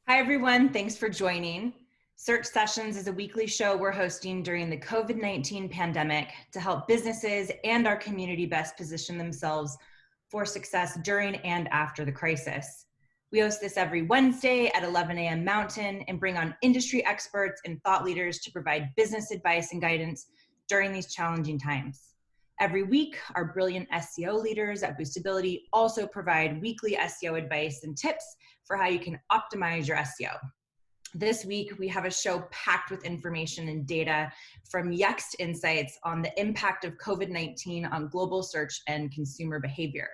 Hi, everyone. Thanks for joining. Search Sessions is a weekly show we're hosting during the COVID-19 pandemic to help businesses and our community best position themselves for success during and after the crisis. We host this every Wednesday at 11 a.m. Mountain and bring on industry experts and thought leaders to provide business advice and guidance during these challenging times. Every week, our brilliant SEO leaders at Boostability also provide weekly SEO advice and tips for how you can optimize your SEO. This week, we have a show packed with information and data from Yext insights on the impact of COVID-19 on global search and consumer behavior.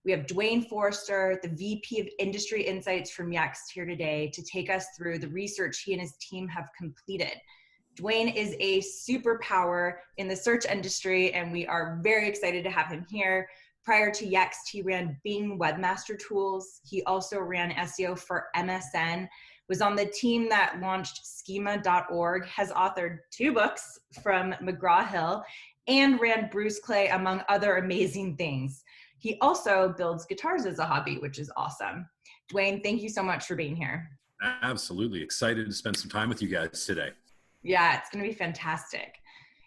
We have Dwayne Forrester, the VP of Industry Insights from Yext, here today to take us through the research he and his team have completed. Dwayne is a superpower in the search industry, and we are very excited to have him here. Prior to Yext, he ran Bing Webmaster Tools. He also ran SEO for MSN, was on the team that launched schema.org, has authored 2 books from McGraw-Hill, and ran Bruce Clay, among other amazing things. He also builds guitars as a hobby, which is awesome. Dwayne, thank you so much for being here. Absolutely. Excited to spend some time with you guys today. Yeah, it's going to be fantastic.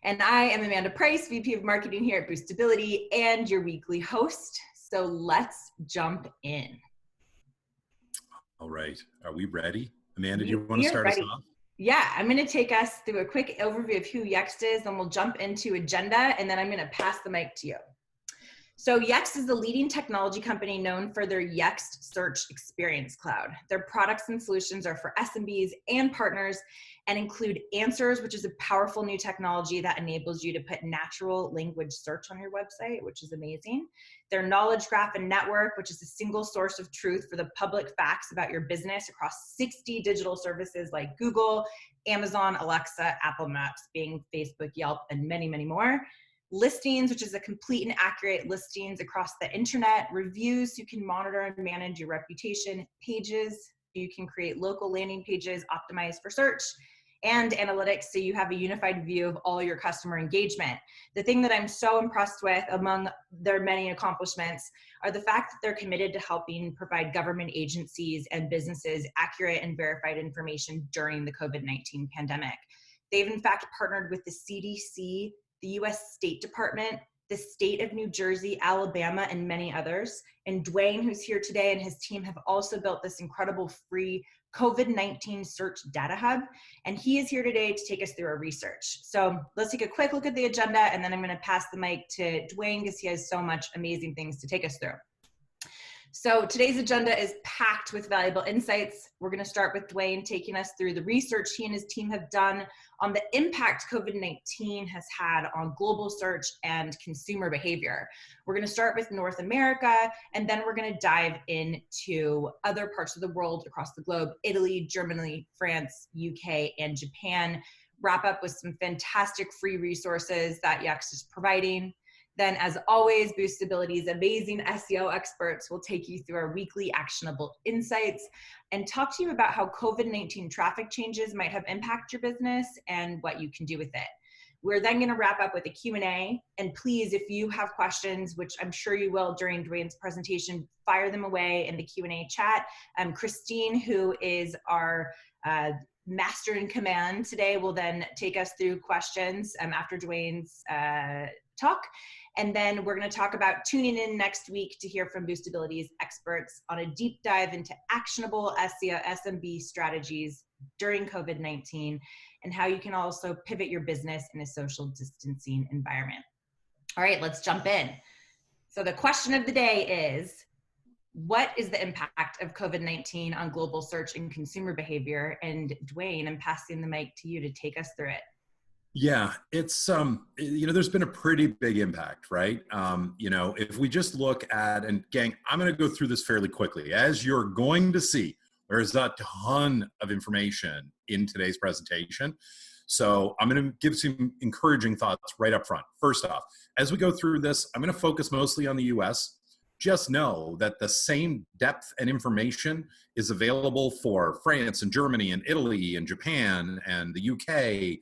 And I am Amanda Price, VP of Marketing here at Boostability and your weekly host. So let's jump in. All right. Are we ready? Amanda, do you want to start us off? Yeah, I'm going to take us through a quick overview of who Yext is, then we'll jump into agenda, and then I'm going to pass the mic to you. So Yext is the leading technology company known for their Yext Search Experience Cloud. Their products and solutions are for SMBs and partners and include Answers, which is a powerful new technology that enables you to put natural language search on your website, which is amazing. Their Knowledge Graph and Network, which is a single source of truth for the public facts about your business across 60 digital services like Google, Amazon, Alexa, Apple Maps, Bing, Facebook, Yelp, and many, many more. Listings, which is a complete and accurate listings across the internet. Reviews, so you can monitor and manage your reputation. Pages, you can create local landing pages optimized for search. And analytics, so you have a unified view of all your customer engagement. The thing that I'm so impressed with among their many accomplishments are the fact that they're committed to helping provide government agencies and businesses accurate and verified information during the COVID-19 pandemic. They've in fact partnered with the CDC, the US State Department, the state of New Jersey, Alabama, and many others. And Dwayne, who's here today, and his team have also built this incredible free COVID-19 search data hub. And he is here today to take us through our research. So let's take a quick look at the agenda, and then I'm going to pass the mic to Dwayne because he has so much amazing things to take us through. So today's agenda is packed with valuable insights. We're going to start with Dwayne taking us through the research he and his team have done on the impact COVID-19 has had on global search and consumer behavior. We're going to start with North America, and then we're going to dive into other parts of the world across the globe: Italy, Germany, France, UK, and Japan. Wrap up with some fantastic free resources that Yext is providing. Then, as always, Boostability's amazing SEO experts will take you through our weekly actionable insights and talk to you about how COVID-19 traffic changes might have impacted your business and what you can do with it. We're then going to wrap up with a Q&A. And please, if you have questions, which I'm sure you will during Dwayne's presentation, fire them away in the Q&A chat. Christine, who is our master in command today, will then take us through questions after Dwayne's talk. And then we're going to talk about tuning in next week to hear from Boostability's experts on a deep dive into actionable SEO SMB strategies during COVID-19 and how you can also pivot your business in a social distancing environment. All right, let's jump in. So the question of the day is, what is the impact of COVID-19 on global search and consumer behavior? And Dwayne, I'm passing the mic to you to take us through it. Yeah, it's, there's been a pretty big impact, right? If we just look at, and gang, I'm going to go through this fairly quickly. As you're going to see, there's a ton of information in today's presentation. So I'm going to give some encouraging thoughts right up front. First off, as we go through this, I'm going to focus mostly on the US. Just know that the same depth and information is available for France and Germany and Italy and Japan and the UK.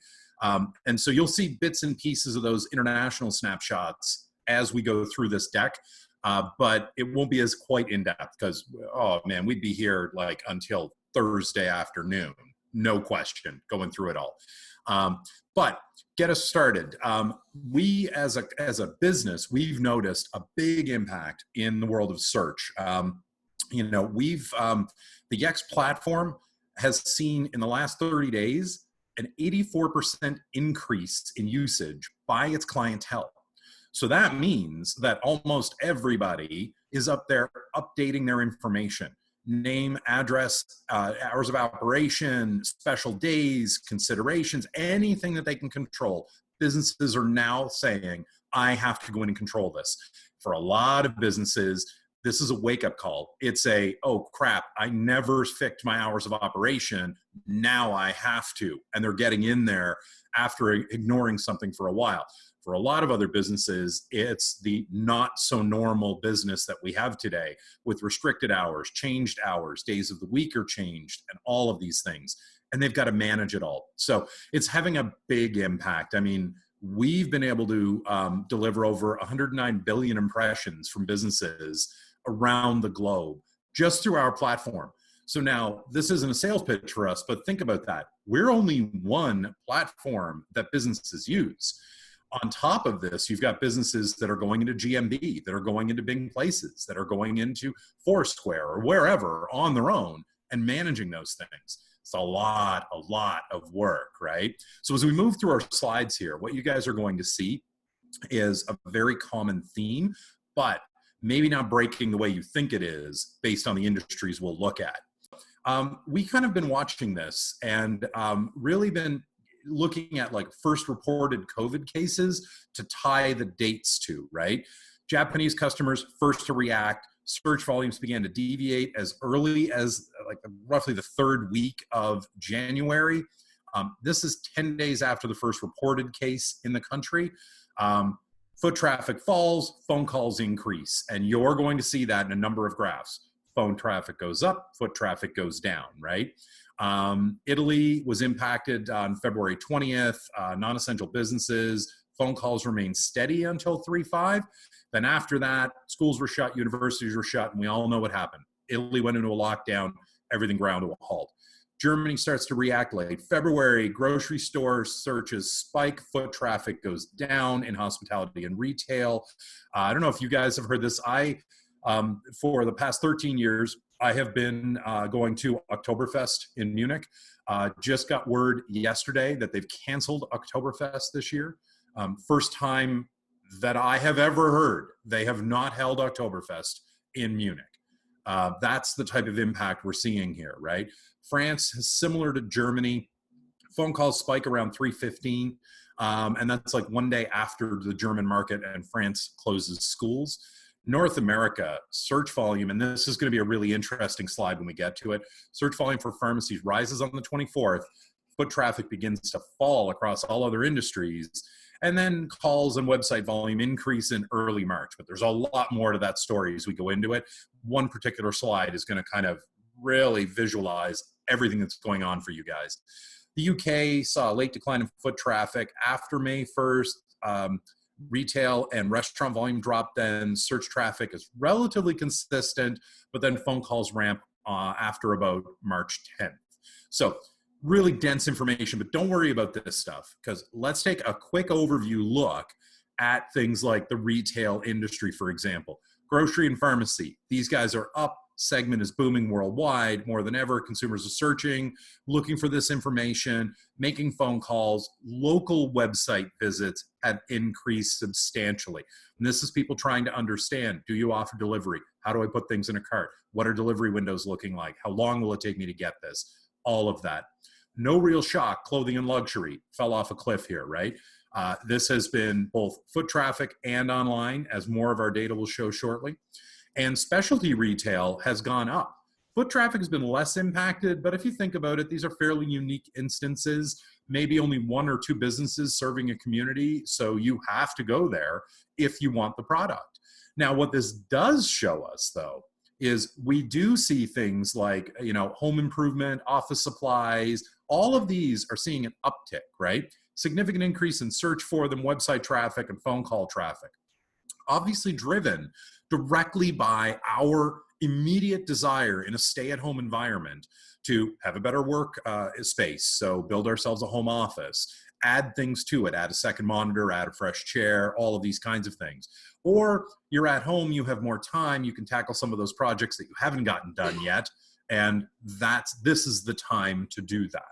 And so you'll see bits and pieces of those international snapshots as we go through this deck, but it won't be as quite in depth because, oh man, we'd be here like until Thursday afternoon. No question, going through it all. But get us started. We as a business, we've noticed a big impact in the world of search. The Yext platform has seen in the last 30 days an 84% increase in usage by its clientele. So that means that almost everybody is up there updating their information. Name, address, hours of operation, special days, considerations, anything that they can control. Businesses are now saying, I have to go in and control this. For a lot of businesses, this is a wake-up call. It's oh crap, I never fixed my hours of operation. Now I have to. And they're getting in there after ignoring something for a while. For a lot of other businesses, it's the not so normal business that we have today with restricted hours, changed hours, days of the week are changed, and all of these things. And they've got to manage it all. So it's having a big impact. I mean, we've been able to deliver over 109 billion impressions from businesses around the globe just through our platform. So now this isn't a sales pitch for us, but think about that. We're only one platform that businesses use. On top of this, you've got businesses that are going into GMB, that are going into big places, that are going into Foursquare or wherever on their own and managing those things. It's a lot of work, right? So as we move through our slides here, what you guys are going to see is a very common theme, but maybe not breaking the way you think it is based on the industries we'll look at. We kind of been watching this and really been looking at like first reported COVID cases to tie the dates to, right? Japanese customers first to react. Search volumes began to deviate as early as like roughly the third week of January. This is 10 days after the first reported case in the country. Foot traffic falls, phone calls increase, and you're going to see that in a number of graphs. Phone traffic goes up, foot traffic goes down, right? Italy was impacted on February 20th, non-essential businesses, phone calls remained steady until 3/5. Then after that, schools were shut, universities were shut, and we all know what happened. Italy went into a lockdown, everything ground to a halt. Germany starts to react late February, grocery store searches spike, foot traffic goes down in hospitality and retail. I don't know if you guys have heard this. For the past 13 years, I have been going to Oktoberfest in Munich. Just got word yesterday that they've canceled Oktoberfest this year. First time that I have ever heard they have not held Oktoberfest in Munich. That's the type of impact we're seeing here, right? France is similar to Germany. Phone calls spike around 3:15, and that's like one day after the German market and France closes schools. North America, search volume, and this is going to be a really interesting slide when we get to it. Search volume for pharmacies rises on the 24th. Foot traffic begins to fall across all other industries. And then calls and website volume increase in early March. But there's a lot more to that story as we go into it. One particular slide is going to kind of really visualize everything that's going on for you guys. The UK saw a late decline in foot traffic after May 1st. Retail and restaurant volume dropped, then search traffic is relatively consistent, but then phone calls ramp after about March 10th. So really dense information, but don't worry about this stuff because let's take a quick overview look at things like the retail industry, for example. Grocery and pharmacy, these guys are up. Segment is booming worldwide. More than ever, consumers are searching, looking for this information, making phone calls. Local website visits have increased substantially. And this is people trying to understand, do you offer delivery? How do I put things in a cart? What are delivery windows looking like? How long will it take me to get this? All of that. No real shock, clothing and luxury fell off a cliff here, right? This has been both foot traffic and online, as more of our data will show shortly. And specialty retail has gone up. Foot traffic has been less impacted, but if you think about it, these are fairly unique instances, maybe only one or two businesses serving a community, so you have to go there if you want the product. Now, what this does show us, though, is we do see things like, home improvement, office supplies, all of these are seeing an uptick, right? Significant increase in search for them, website traffic, and phone call traffic. Obviously driven directly by our immediate desire in a stay-at-home environment to have a better work space. So build ourselves a home office, add things to it, add a second monitor, add a fresh chair, all of these kinds of things. Or you're at home, you have more time, you can tackle some of those projects that you haven't gotten done yet. And this is the time to do that.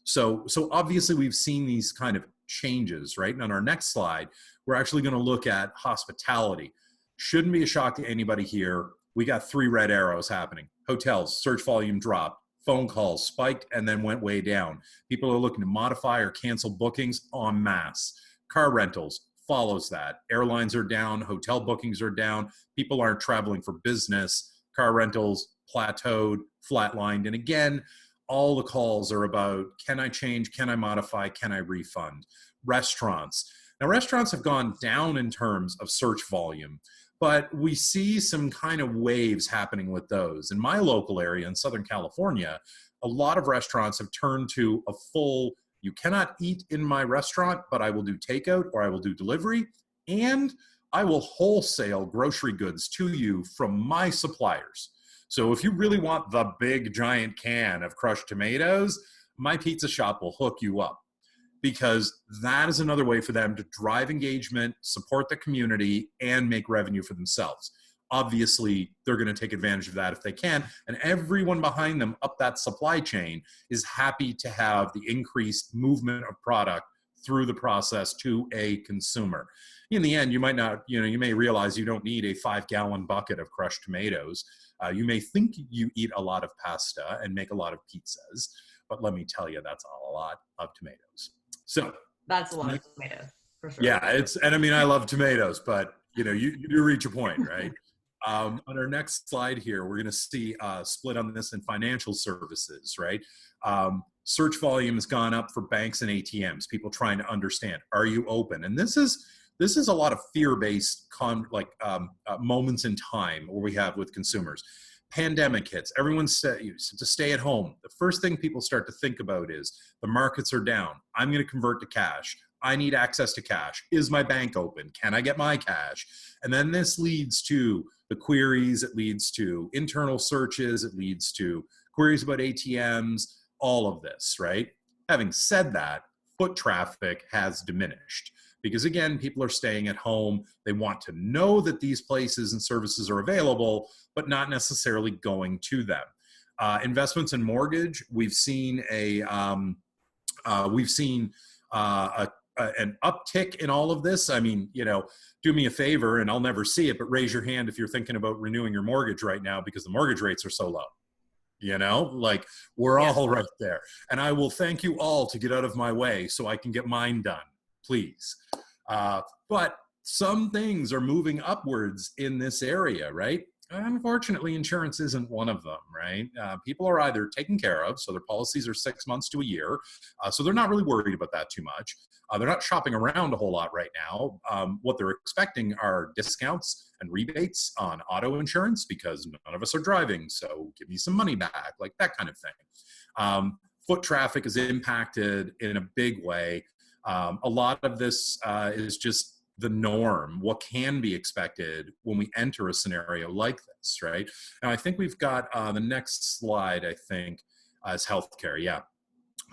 So obviously we've seen these kind of changes, right? And on our next slide, we're actually going to look at hospitality. Shouldn't be a shock to anybody here. We got 3 red arrows happening. Hotels, search volume dropped. Phone calls spiked and then went way down. People are looking to modify or cancel bookings en masse. Car rentals follows that. Airlines are down. Hotel bookings are down. People aren't traveling for business. Car rentals plateaued, flatlined. And again, all the calls are about, can I change? Can I modify? Can I refund? Restaurants. Now, restaurants have gone down in terms of search volume, but we see some kind of waves happening with those. In my local area in Southern California, a lot of restaurants have turned to a full, you cannot eat in my restaurant, but I will do takeout or I will do delivery, and I will wholesale grocery goods to you from my suppliers. So if you really want the big giant can of crushed tomatoes, my pizza shop will hook you up, because that is another way for them to drive engagement, support the community, and make revenue for themselves. Obviously, they're going to take advantage of that if they can, and everyone behind them up that supply chain is happy to have the increased movement of product through the process to a consumer. In the end, you might not, you may realize you don't need a 5-gallon bucket of crushed tomatoes. You may think you eat a lot of pasta and make a lot of pizzas, but let me tell you, that's a lot of tomatoes. So that's a lot of tomatoes, for sure. Yeah, and I mean, I love tomatoes, but you reach a point, right? On our next slide here, we're going to see a split on this in financial services, right? Search volume has gone up for banks and ATMs, people trying to understand, are you open? And this is a lot of fear-based moments in time where we have with consumers. Pandemic hits, everyone's to stay at home. The first thing people start to think about is the markets are down. I'm going to convert to cash. I need access to cash. Is my bank open? Can I get my cash? And then this leads to the queries. It leads to internal searches. It leads to queries about ATMs, all of this, right? Having said that, foot traffic has diminished. Because again, people are staying at home. They want to know that these places and services are available, but not necessarily going to them. Investments in mortgage, we've seen an uptick in all of this. I mean, do me a favor, and I'll never see it, but raise your hand if you're thinking about renewing your mortgage right now because the mortgage rates are so low. We're all right there. And I will thank you all to get out of my way so I can get mine done. Please. But some things are moving upwards in this area, right? Unfortunately, insurance isn't one of them, right? People are either taken care of, so their policies are 6 months to a year, so they're not really worried about that too much. They're not shopping around a whole lot right now. What they're expecting are discounts and rebates on auto insurance because none of us are driving, so give me some money back, like that kind of thing. Foot traffic is impacted in a big way. A lot of this is just the norm, what can be expected when we enter a scenario like this, right? Now, I think we've got the next slide, I think, is healthcare. Yeah,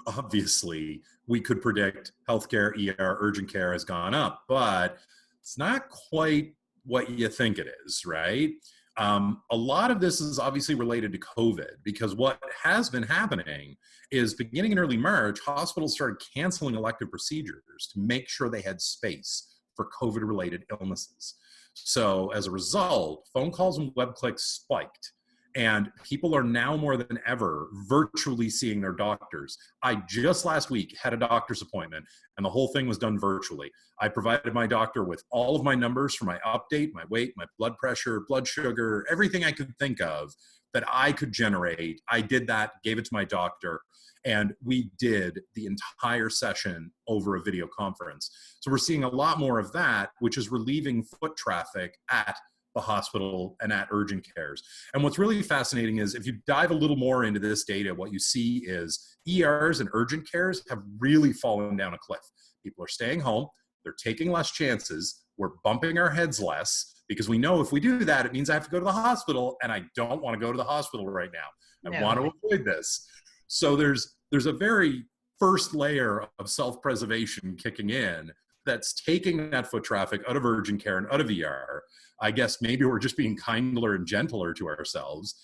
obviously, we could predict healthcare, ER, urgent care has gone up, but it's not quite what you think it is, right? A lot of this is obviously related to COVID, because what has been happening is beginning in early March, hospitals started canceling elective procedures to make sure they had space for COVID-related illnesses. So as a result, phone calls and web clicks spiked, and people are now more than ever virtually seeing their doctors. I just last week had a doctor's appointment, and the whole thing was done virtually. I provided my doctor with all of my numbers for my update, my weight, my blood pressure, blood sugar, everything I could think of that I could generate. I did that, gave it to my doctor, and we did the entire session over a video conference. So we're seeing a lot more of that, which is relieving foot traffic at the hospital and at urgent cares. And what's really fascinating is if you dive a little more into this data, what you see is ERs and urgent cares have really fallen down a cliff. People are staying home, they're taking less chances, we're bumping our heads less because we know if we do that, it means I have to go to the hospital, and I don't want to go to the hospital right now. I want to avoid this. So there's a very first layer of self-preservation kicking in that's taking that foot traffic out of urgent care and out of ER. I guess maybe we're just being kinder and gentler to ourselves,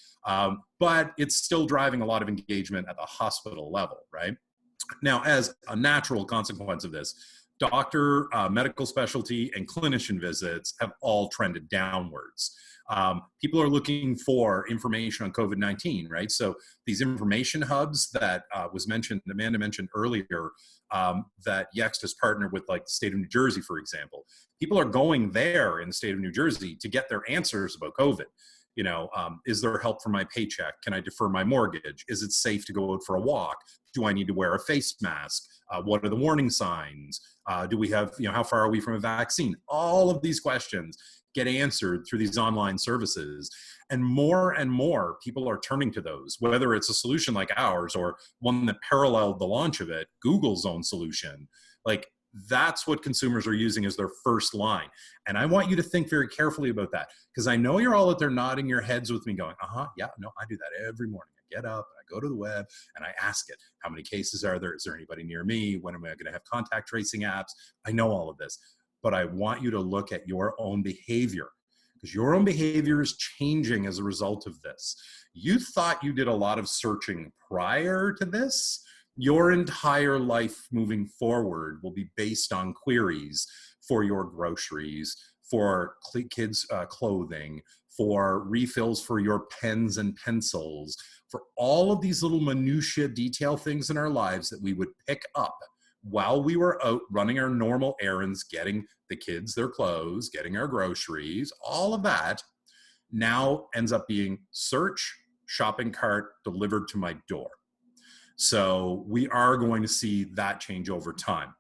but it's still driving a lot of engagement at the hospital level, right? Now, as a natural consequence of this, doctor, medical specialty, and clinician visits have all trended downwards. People are looking for information on COVID-19, right? So these information hubs that Amanda mentioned earlier, that Yext has partnered with, like the state of New Jersey, for example. People are going there in the state of New Jersey to get their answers about COVID. You know, is there help for my paycheck? Can I defer my mortgage? Is it safe to go out for a walk? Do I need to wear a face mask? What are the warning signs? Do we have, how far are we from a vaccine? All of these questions get answered through these online services. And more people are turning to those, whether it's a solution like ours or one that paralleled the launch of it, Google's own solution. Like, that's what consumers are using as their first line. And I want you to think very carefully about that, because I know you're all out there nodding your heads with me going, yeah, no, I do that every morning. I get up and I go to the web and I ask it, how many cases are there? Is there anybody near me? When am I going to have contact tracing apps? I know all of this, but I want you to look at your own behavior, because your own behavior is changing as a result of this. You thought you did a lot of searching prior to this. Your entire life moving forward will be based on queries for your groceries, for kids' clothing, for refills for your pens and pencils, for all of these little minutia detail things in our lives that we would pick up while we were out running our normal errands, getting the kids their clothes, getting our groceries. All of that now ends up being search, shopping cart, delivered to my door. So we are going to see that change over time.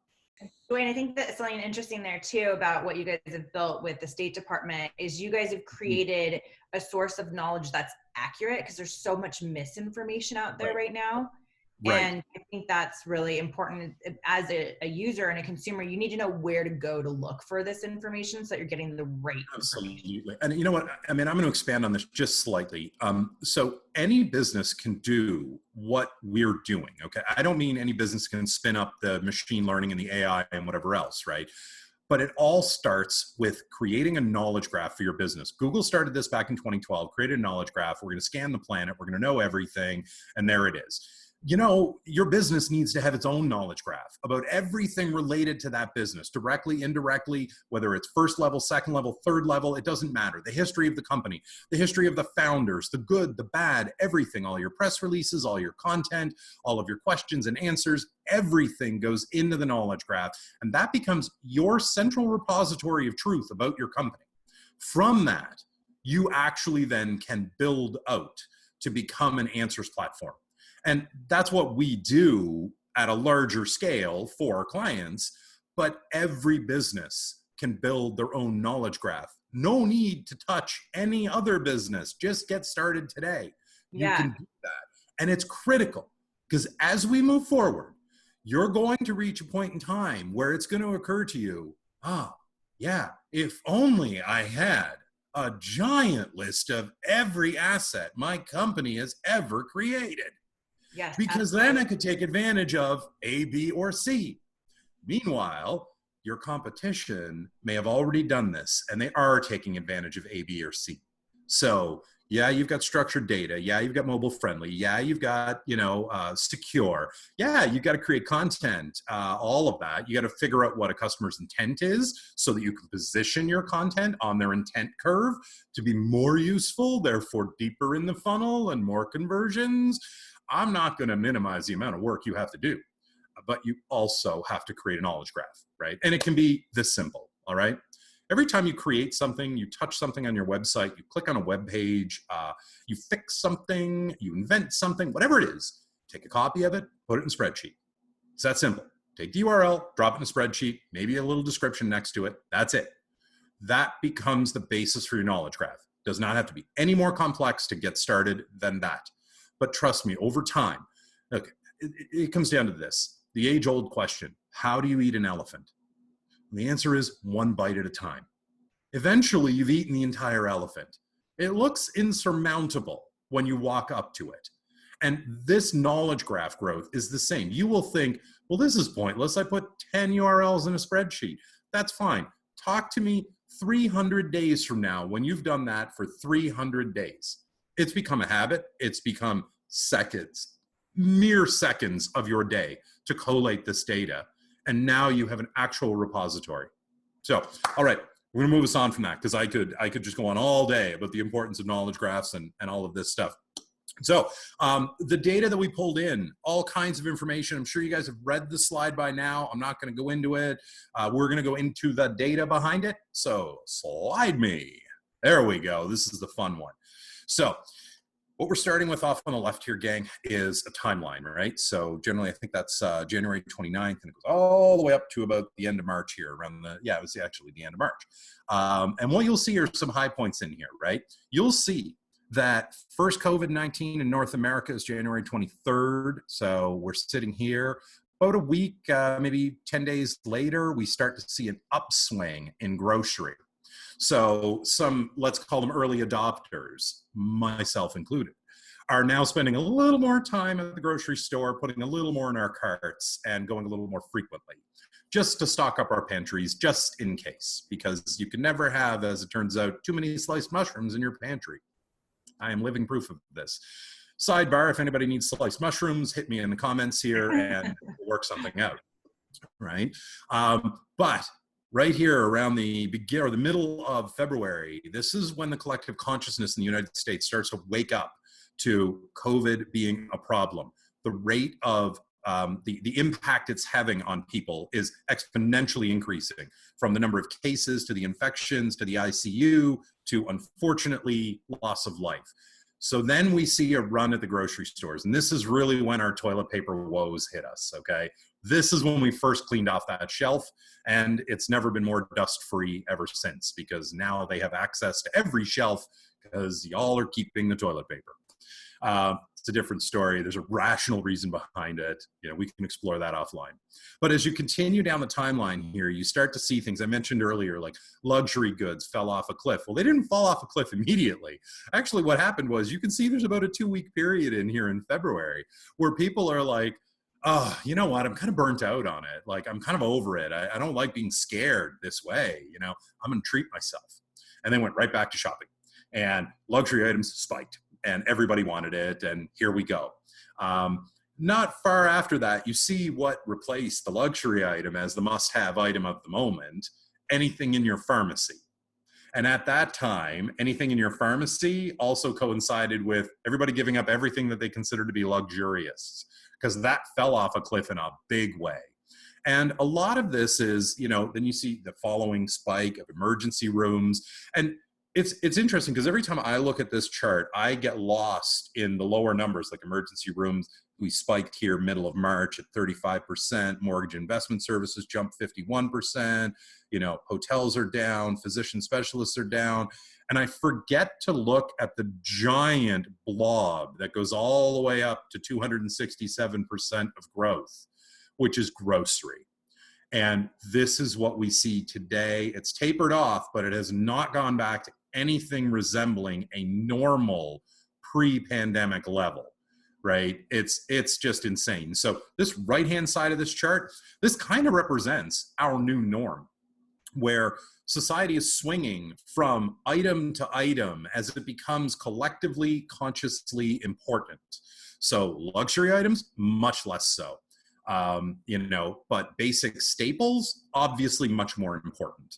Dwayne, I think that's something interesting there too about what you guys have built with the State Department is you guys have created a source of knowledge that's accurate, because there's so much misinformation out there right now. Right. And I think that's really important as a user and a consumer. You need to know where to go to look for this information so that you're getting the right Absolutely. And you know what? I mean, I'm going to expand on this just slightly. So any business can do what we're doing. Okay. I don't mean any business can spin up the machine learning and the AI and whatever else, right? But it all starts with creating a knowledge graph for your business. Google started this back in 2012, created a knowledge graph. We're going to scan the planet. We're going to know everything. And there it is. Your business needs to have its own knowledge graph about everything related to that business, directly, indirectly, whether it's first level, second level, third level, it doesn't matter. The history of the company, the history of the founders, the good, the bad, everything, all your press releases, all your content, all of your questions and answers, everything goes into the knowledge graph. And that becomes your central repository of truth about your company. From that, you actually then can build out to become an answers platform. And that's what we do at a larger scale for our clients, but every business can build their own knowledge graph. No need to touch any other business. Just get started today. You can do that. And it's critical, because as we move forward, you're going to reach a point in time where it's going to occur to you, if only I had a giant list of every asset my company has ever created. Yes, because then I could take advantage of A, B, or C. Meanwhile, your competition may have already done this, and they are taking advantage of A, B, or C. So, yeah, you've got structured data. Yeah, you've got mobile friendly. Yeah, you've got, secure. Yeah, you've got to create content, all of that. You got to figure out what a customer's intent is so that you can position your content on their intent curve to be more useful, therefore deeper in the funnel and more conversions. I'm not going to minimize the amount of work you have to do, but you also have to create a knowledge graph, right? And it can be this simple, all right? Every time you create something, you touch something on your website, you click on a web page, you fix something, you invent something, whatever it is, take a copy of it, put it in a spreadsheet. It's that simple. Take the URL, drop it in a spreadsheet, maybe a little description next to it. That's it. That becomes the basis for your knowledge graph. Does not have to be any more complex to get started than that. But trust me, over time, look, it comes down to this, the age-old question, how do you eat an elephant? And the answer is one bite at a time. Eventually, you've eaten the entire elephant. It looks insurmountable when you walk up to it. And this knowledge graph growth is the same. You will think, well, this is pointless. I put 10 URLs in a spreadsheet. That's fine. Talk to me 300 days from now when you've done that for 300 days. It's become a habit. It's become seconds, mere seconds of your day to collate this data. And now you have an actual repository. So, all right, we're gonna move us on from that because I could just go on all day about the importance of knowledge graphs and all of this stuff. So the data that we pulled in, all kinds of information. I'm sure you guys have read the slide by now. I'm not going to go into it. We're going to go into the data behind it. So slide me. There we go. This is the fun one. So what we're starting with off on the left here, gang, is a timeline, right? So generally, I think that's January 29th, and it goes all the way up to about the end of March here, around the, yeah, it was actually the end of March. And what you'll see are some high points in here, right? You'll see that first COVID-19 in North America is January 23rd. So we're sitting here about a week, maybe 10 days later, we start to see an upswing in grocery. So some, let's call them early adopters, myself included, are now spending a little more time at the grocery store, putting a little more in our carts and going a little more frequently, just to stock up our pantries, just in case, because you can never have, as it turns out, too many sliced mushrooms in your pantry. I am living proof of this. Sidebar, if anybody needs sliced mushrooms, hit me in the comments here and we'll work something out, right? But right here around the beginning or the middle of February, this is when the collective consciousness in the United States starts to wake up to COVID being a problem. The rate of the impact it's having on people is exponentially increasing, from the number of cases to the infections to the ICU to, unfortunately, loss of life. So then we see a run at the grocery stores, and this is really when our toilet paper woes hit us, okay? This is when we first cleaned off that shelf, and it's never been more dust-free ever since, because now they have access to every shelf because y'all are keeping the toilet paper. It's a different story. There's a rational reason behind it. You know, we can explore that offline. But as you continue down the timeline here, you start to see things I mentioned earlier, like luxury goods fell off a cliff. Well, they didn't fall off a cliff immediately. Actually, what happened was, you can see there's about a 2-week period in here in February where people are like, oh, you know what? I'm kind of burnt out on it. Like, I'm kind of over it. I don't like being scared this way. You know, I'm going to treat myself. And they went right back to shopping, and luxury items spiked. And everybody wanted it, and here we go. Not far after that, you see what replaced the luxury item as the must-have item of the moment: anything in your pharmacy. And at that time, anything in your pharmacy also coincided with everybody giving up everything that they considered to be luxurious, because that fell off a cliff in a big way. And a lot of this is, you know, then you see the following spike of emergency rooms. And it's interesting because every time I look at this chart, I get lost in the lower numbers, like emergency rooms. We spiked here middle of March at 35%. Mortgage investment services jumped 51%. You know, hotels are down. Physician specialists are down. And I forget to look at the giant blob that goes all the way up to 267% of growth, which is grocery. And this is what we see today. It's tapered off, but it has not gone back to anything resembling a normal pre-pandemic level, right? It's just insane. So this right-hand side of this chart, this kind of represents our new norm, where society is swinging from item to item as it becomes collectively, consciously important. So luxury items, much less so. You know, but basic staples, obviously much more important.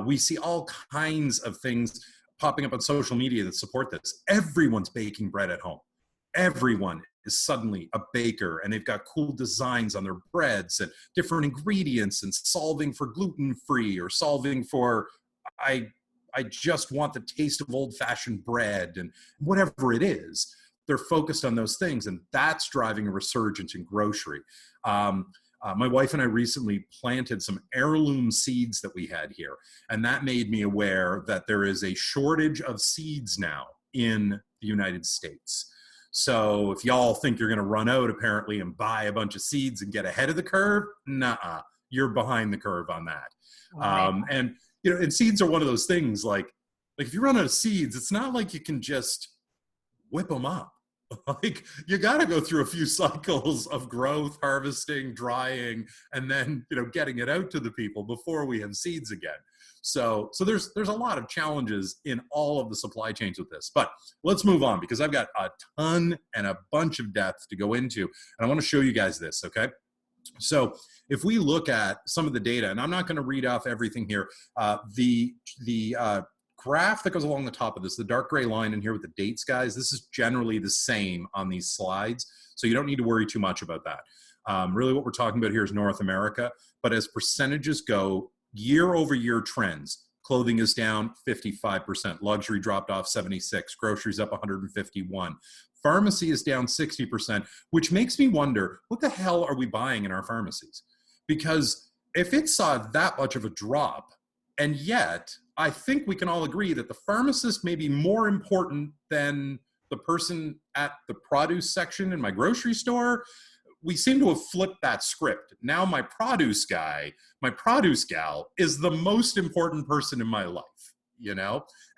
We see all kinds of things popping up on social media that support this. Everyone's baking bread at home. Everyone is suddenly a baker, and they've got cool designs on their breads and different ingredients, and solving for gluten-free, or solving for, I just want the taste of old-fashioned bread, and whatever it is. They're focused on those things, and that's driving a resurgence in grocery. My wife and I recently planted some heirloom seeds that we had here, and that made me aware that there is a shortage of seeds now in the United States. So if y'all think you're going to run out apparently and buy a bunch of seeds and get ahead of the curve, nuh-uh, you're behind the curve on that. And and seeds are one of those things like if you run out of seeds, it's not like you can just whip them up. Like you got to go through a few cycles of growth, harvesting, drying, and then getting it out to the people before we have seeds again. So there's a lot of challenges in all of the supply chains with this. But let's move on, because I've got a ton and a bunch of depth to go into, and I want to show you guys this. Okay, so if we look at some of the data, and I'm not going to read off everything here, the graph that goes along the top of this, the dark gray line in here with the dates, guys, this is generally the same on these slides. So you don't need to worry too much about that. Really what we're talking about here is North America. But as percentages go, year over year trends, clothing is down 55%, luxury dropped off 76, groceries up 151. Pharmacy is down 60%, which makes me wonder, what the hell are we buying in our pharmacies? Because if it saw that much of a drop, and yet I think we can all agree that the pharmacist may be more important than the person at the produce section in my grocery store, we seem to have flipped that script. Now my produce guy, my produce gal is the most important person in my life,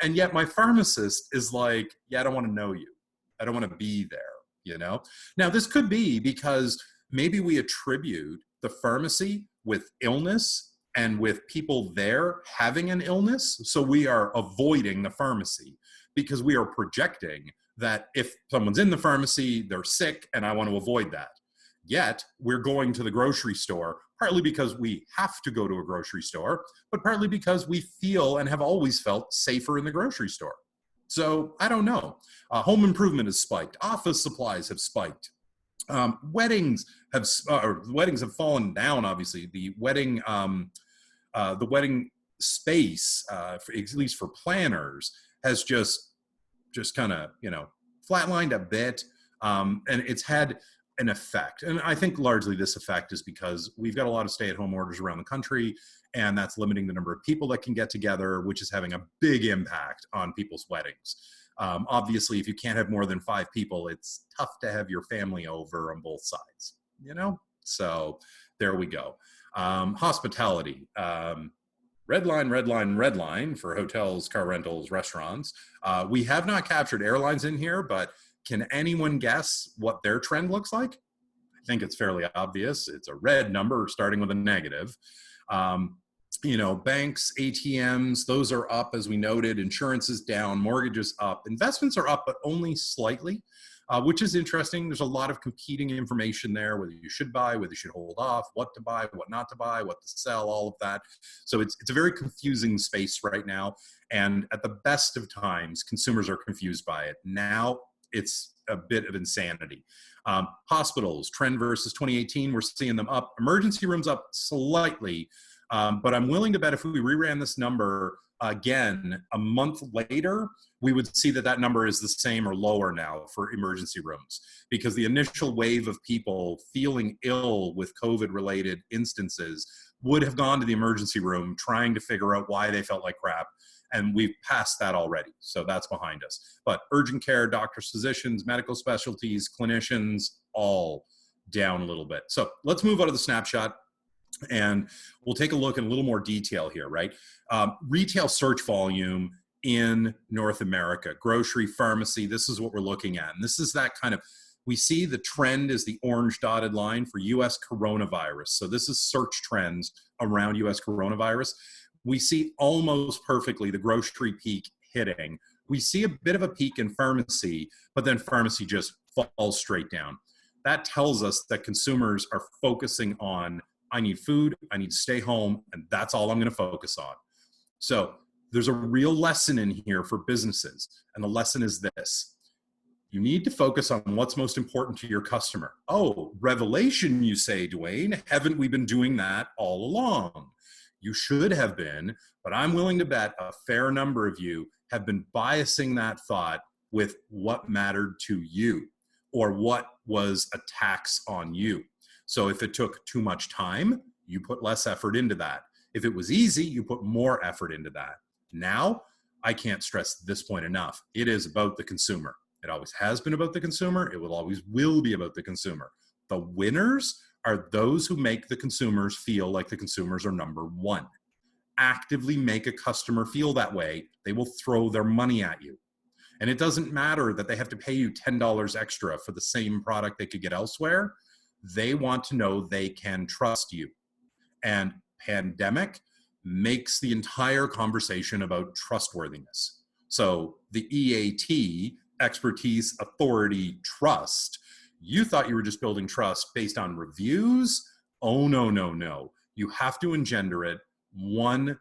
And yet my pharmacist is like, yeah, I don't want to know you. I don't want to be there, Now this could be because maybe we attribute the pharmacy with illness and with people there having an illness. So we are avoiding the pharmacy because we are projecting that if someone's in the pharmacy, they're sick, and I want to avoid that. Yet we're going to the grocery store, partly because we have to go to a grocery store, but partly because we feel and have always felt safer in the grocery store. So I don't know. Home improvement has spiked. Office supplies have spiked. Weddings have fallen down. Obviously, the wedding space, at least for planners, has just kind of flatlined a bit, and it's had an effect. And I think largely this effect is because we've got a lot of stay-at-home orders around the country, and that's limiting the number of people that can get together, which is having a big impact on people's weddings. Obviously, if you can't have more than 5 people, it's tough to have your family over on both sides, So there we go. Hospitality. Red line for hotels, car rentals, restaurants. We have not captured airlines in here, but can anyone guess what their trend looks like? I think it's fairly obvious. It's a red number starting with a negative. Banks, ATMs, those are up, as we noted. Insurance is down, mortgages up. Investments are up, but only slightly, which is interesting. There's a lot of competing information there, whether you should buy, whether you should hold off, what to buy, what not to buy, what to sell, all of that. So it's a very confusing space right now. And at the best of times, consumers are confused by it. Now it's a bit of insanity. Hospitals, trend versus 2018, we're seeing them up. Emergency rooms up slightly. But I'm willing to bet if we reran this number again a month later, we would see that number is the same or lower now for emergency rooms, because the initial wave of people feeling ill with COVID-related instances would have gone to the emergency room trying to figure out why they felt like crap. And we've passed that already. So that's behind us. But urgent care, doctors, physicians, medical specialties, clinicians, all down a little bit. So let's move out of the snapshot. And we'll take a look in a little more detail here, right? Retail search volume in North America, grocery, pharmacy, this is what we're looking at. And this is that kind of, we see the trend is the orange dotted line for US coronavirus. So this is search trends around US coronavirus. We see almost perfectly the grocery peak hitting. We see a bit of a peak in pharmacy, but then pharmacy just falls straight down. That tells us that consumers are focusing on, I need food, I need to stay home, and that's all I'm going to focus on. So there's a real lesson in here for businesses, and the lesson is this. You need to focus on what's most important to your customer. Oh, revelation, you say, Dwayne. Haven't we been doing that all along? You should have been, but I'm willing to bet a fair number of you have been biasing that thought with what mattered to you or what was a tax on you. So if it took too much time, you put less effort into that. If it was easy, you put more effort into that. Now, I can't stress this point enough. It is about the consumer. It always has been about the consumer. It will always will be about the consumer. The winners are those who make the consumers feel like the consumers are number one. actively make a customer feel that way, they will throw their money at you. And it doesn't matter that they have to pay you $10 extra for the same product they could get elsewhere. They want to know they can trust you. And pandemic makes the entire conversation about trustworthiness. So the EAT, expertise, authority, trust, you thought you were just building trust based on reviews. Oh, no, no, no. You have to engender it one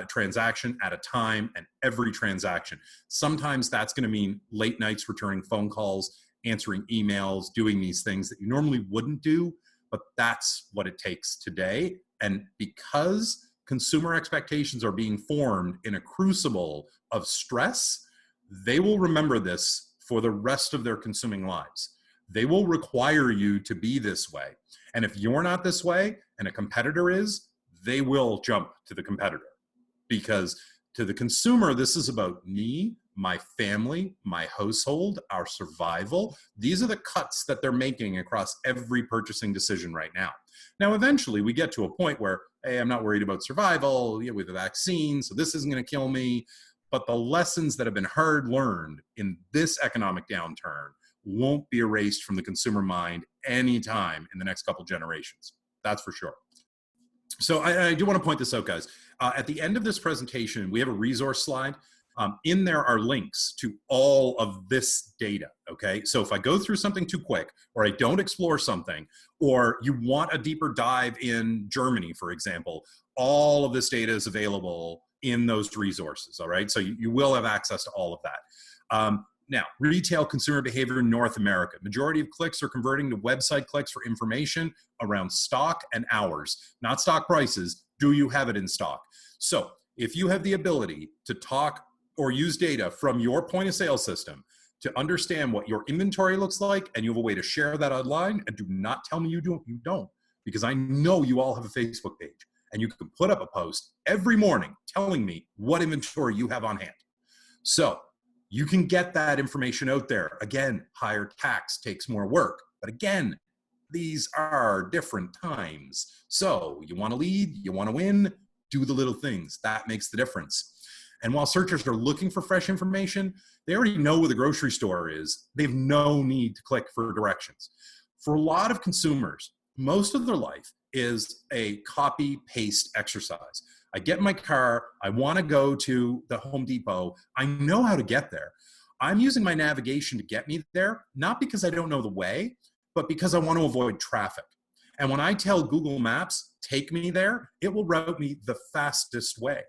transaction at a time, and every transaction. Sometimes that's going to mean late nights returning phone calls, answering emails, doing these things that you normally wouldn't do, but that's what it takes today. And because consumer expectations are being formed in a crucible of stress, they will remember this for the rest of their consuming lives. They will require you to be this way. And if you're not this way and a competitor is, they will jump to the competitor. Because to the consumer, this is about me, my family, my household, our survival. These are the cuts that they're making across every purchasing decision right now. Now, eventually we get to a point where, hey, I'm not worried about survival with the vaccine, so this isn't going to kill me. But the lessons that have been hard learned in this economic downturn won't be erased from the consumer mind anytime in the next couple generations. That's for sure. So I do want to point this out, guys. At the end of this presentation, we have a resource slide. In there are links to all of this data, okay? So if I go through something too quick, or I don't explore something, or you want a deeper dive in Germany, for example, all of this data is available in those resources, all right? So you will have access to all of that. Now, retail consumer behavior in North America. Majority of clicks are converting to website clicks for information around stock and hours, not stock prices. Do you have it in stock? So if you have the ability to talk or use data from your point of sale system to understand what your inventory looks like, and you have a way to share that online, and do not tell me you don't, because I know you all have a Facebook page, and you can put up a post every morning telling me what inventory you have on hand. So you can get that information out there. Again, higher tax takes more work, but again, these are different times. So you want to lead, you want to win, do the little things. That makes the difference. And while searchers are looking for fresh information, they already know where the grocery store is. They have no need to click for directions. For a lot of consumers, most of their life is a copy-paste exercise. I get in my car, I want to go to the Home Depot, I know how to get there. I'm using my navigation to get me there, not because I don't know the way, but because I want to avoid traffic. And when I tell Google Maps, take me there, it will route me the fastest way.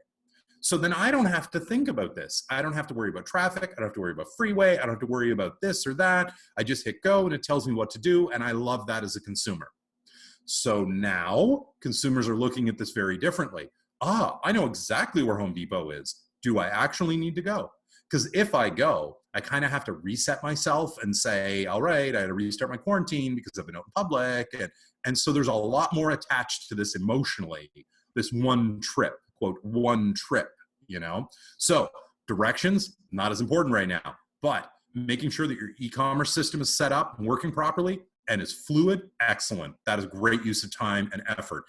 So then I don't have to think about this. I don't have to worry about traffic. I don't have to worry about freeway. I don't have to worry about this or that. I just hit go and it tells me what to do. And I love that as a consumer. So now consumers are looking at this very differently. I know exactly where Home Depot is. Do I actually need to go? Because if I go, I kind of have to reset myself and say, all right, I had to restart my quarantine because I've been out in public. And so there's a lot more attached to this emotionally, this one trip, quote, one trip, you know? So directions, not as important right now, but making sure that your e-commerce system is set up and working properly and is fluid, excellent. That is great use of time and effort.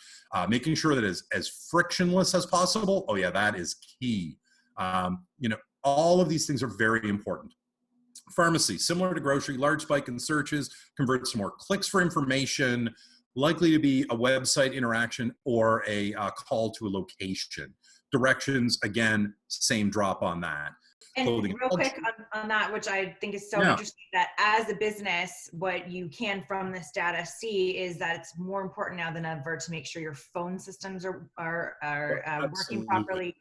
Making sure that it's as frictionless as possible, oh yeah, that is key. All of these things are very important. Pharmacy, similar to grocery, large spike in searches, converts to more clicks for information, likely to be a website interaction or a call to a location. Directions, again, same drop on that. And real quick on that, which I think is so interesting, that as a business, what you can from this data see is that it's more important now than ever to make sure your phone systems are working properly.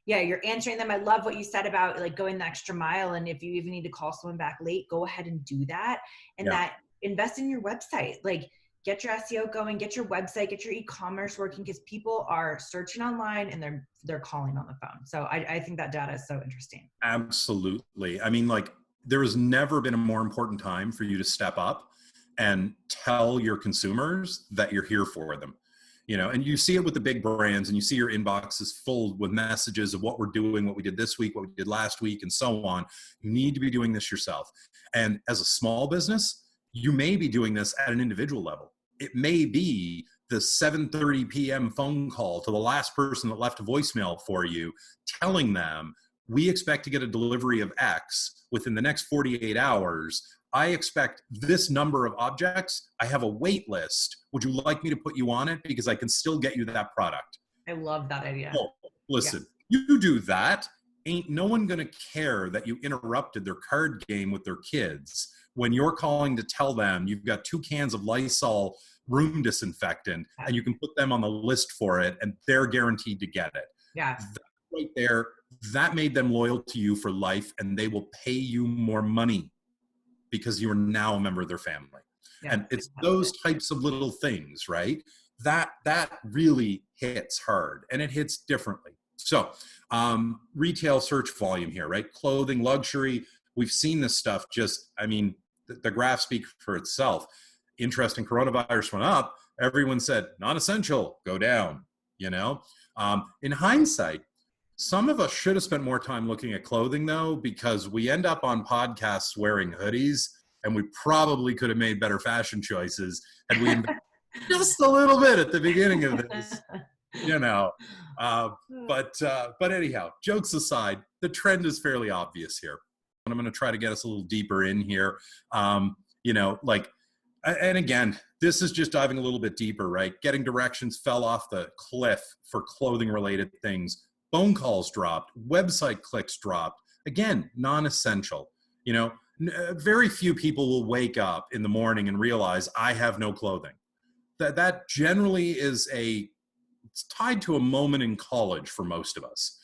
Yeah, you're answering them. I love what you said about like going the extra mile. And if you even need to call someone back late, go ahead and do that. And that invest in your website. Like get your SEO going, get your website, get your e-commerce working, because people are searching online and they're calling on the phone. So I think that data is so interesting. Absolutely. I mean, like there has never been a more important time for you to step up and tell your consumers that you're here for them. You know, and you see it with the big brands, and you see your inbox is full with messages of what we're doing, what we did this week, what we did last week, and so on. You need to be doing this yourself. And as a small business, you may be doing this at an individual level. It may be the 7:30 p.m. phone call to the last person that left a voicemail for you, telling them, we expect to get a delivery of X within the next 48 hours. I expect this number of objects. I have a wait list. Would you like me to put you on it? Because I can still get you that product. I love that idea. Well, listen, you do that. Ain't no one going to care that you interrupted their card game with their kids when you're calling to tell them you've got 2 cans of Lysol room disinfectant and you can put them on the list for it and they're guaranteed to get it. Yeah. That right there, that made them loyal to you for life, and they will pay you more money because you are now a member of their family. Yeah, and it's those types of little things, right? That really hits hard, and it hits differently. So retail search volume here, right? Clothing, luxury, we've seen this stuff just, I mean, the graph speaks for itself. Interest in coronavirus went up. Everyone said, non-essential, go down, you know? In hindsight, some of us should have spent more time looking at clothing, though, because we end up on podcasts wearing hoodies, and we probably could have made better fashion choices had we just a little bit at the beginning of this, you know. But anyhow, jokes aside, the trend is fairly obvious here. And I'm going to try to get us a little deeper in here. You know, like, and again, this is just diving a little bit deeper, right? Getting directions fell off the cliff for clothing related things. Phone calls dropped, website clicks dropped. Again, non-essential. You know, very few people will wake up in the morning and realize I have no clothing. That generally is it's tied to a moment in college for most of us.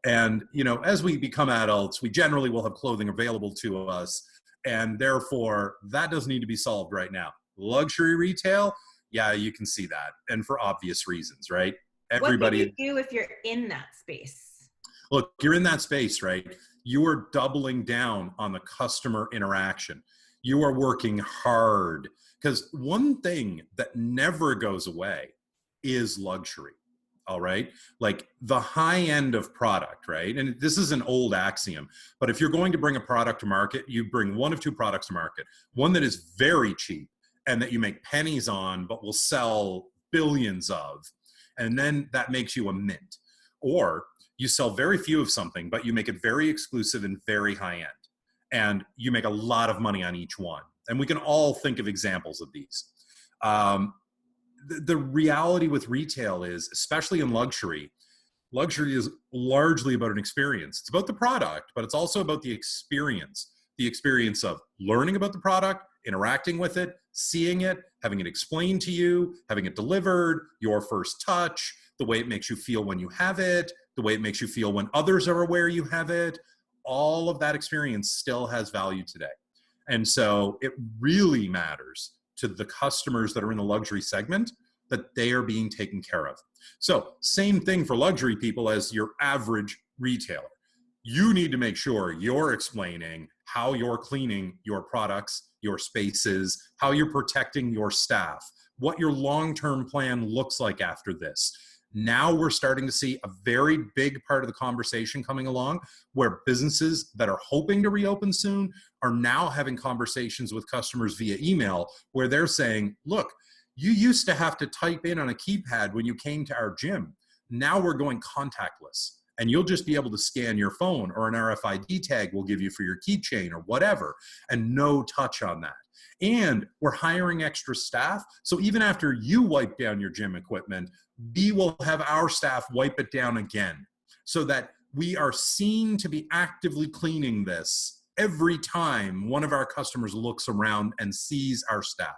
And, you know, as we become adults, we generally will have clothing available to us. And therefore, that doesn't need to be solved right now. Luxury retail, yeah, you can see that. And for obvious reasons, right? Everybody. What do you do if you're in that space? Look, you're in that space, right? You are doubling down on the customer interaction. You are working hard. Because one thing that never goes away is luxury. All right. Like the high end of product, right? And this is an old axiom, but if you're going to bring a product to market, you bring one of 2 products to market, one that is very cheap and that you make pennies on, but will sell billions of. And then that makes you a mint. Or you sell very few of something, but you make it very exclusive and very high end. And you make a lot of money on each one. And we can all think of examples of these. The reality with retail is, especially in luxury is largely about an experience. It's about the product, but it's also about the experience of learning about the product, interacting with it, seeing it, having it explained to you, having it delivered, your first touch, the way it makes you feel when you have it, the way it makes you feel when others are aware you have it. All of that experience still has value today. And so it really matters to the customers that are in the luxury segment that they are being taken care of. So same thing for luxury people as your average retailer. You need to make sure you're explaining how you're cleaning your products, your spaces, how you're protecting your staff, what your long-term plan looks like after this. Now we're starting to see a very big part of the conversation coming along where businesses that are hoping to reopen soon are now having conversations with customers via email where they're saying, look, you used to have to type in on a keypad when you came to our gym. Now we're going contactless and you'll just be able to scan your phone, or an RFID tag we'll give you for your keychain or whatever, and no touch on that. And we're hiring extra staff. So even after you wipe down your gym equipment, we will have our staff wipe it down again so that we are seen to be actively cleaning this every time one of our customers looks around and sees our staff.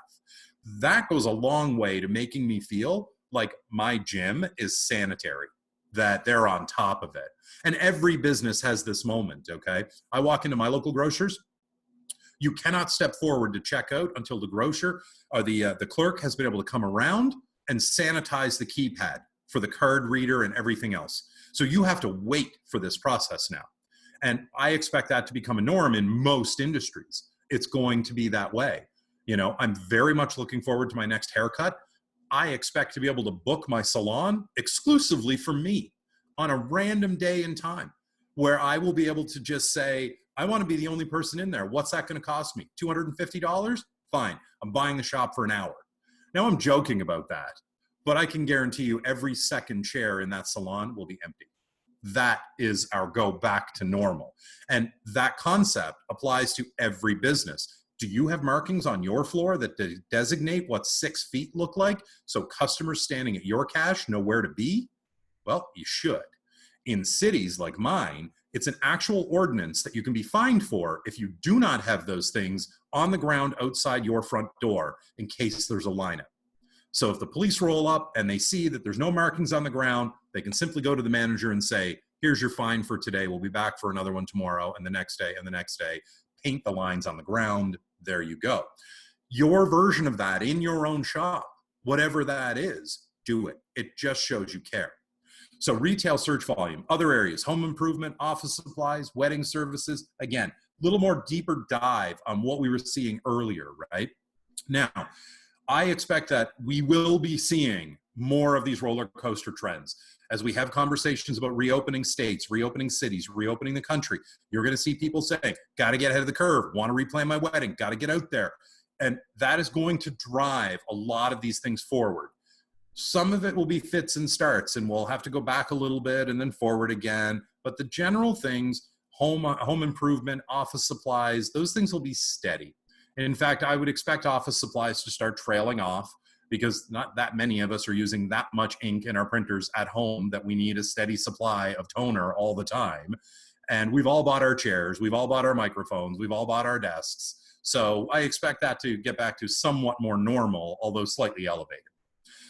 That goes a long way to making me feel like my gym is sanitary, that they're on top of it. And every business has this moment, okay? I walk into my local grocers. You cannot step forward to check out until the grocer or the clerk has been able to come around and sanitize the keypad for the card reader and everything else. So you have to wait for this process now. And I expect that to become a norm in most industries. It's going to be that way. You know, I'm very much looking forward to my next haircut. I expect to be able to book my salon exclusively for me on a random day and time where I will be able to just say, I want to be the only person in there. What's that going to cost me? $250? Fine. I'm buying the shop for an hour. Now I'm joking about that, but I can guarantee you every second chair in that salon will be empty. That is our go back to normal. And that concept applies to every business. Do you have markings on your floor that designate what 6 feet look like so customers standing at your cash know where to be? Well, you should. In cities like mine, it's an actual ordinance that you can be fined for if you do not have those things on the ground outside your front door in case there's a lineup. So if the police roll up and they see that there's no markings on the ground, they can simply go to the manager and say, here's your fine for today. We'll be back for another one tomorrow and the next day and the next day. Paint the lines on the ground. There you go. Your version of that in your own shop, whatever that is, do it. It just shows you care. So retail search volume, other areas, home improvement, office supplies, wedding services. Again, a little more deeper dive on what we were seeing earlier, right? Now, I expect that we will be seeing more of these roller coaster trends. As we have conversations about reopening states, reopening cities, reopening the country, you're going to see people saying, got to get ahead of the curve, want to replan my wedding, got to get out there. And that is going to drive a lot of these things forward. Some of it will be fits and starts, and we'll have to go back a little bit and then forward again. But the general things, home improvement, office supplies, those things will be steady. And in fact, I would expect office supplies to start trailing off because not that many of us are using that much ink in our printers at home that we need a steady supply of toner all the time. And we've all bought our chairs, we've all bought our microphones, we've all bought our desks. So I expect that to get back to somewhat more normal, although slightly elevated.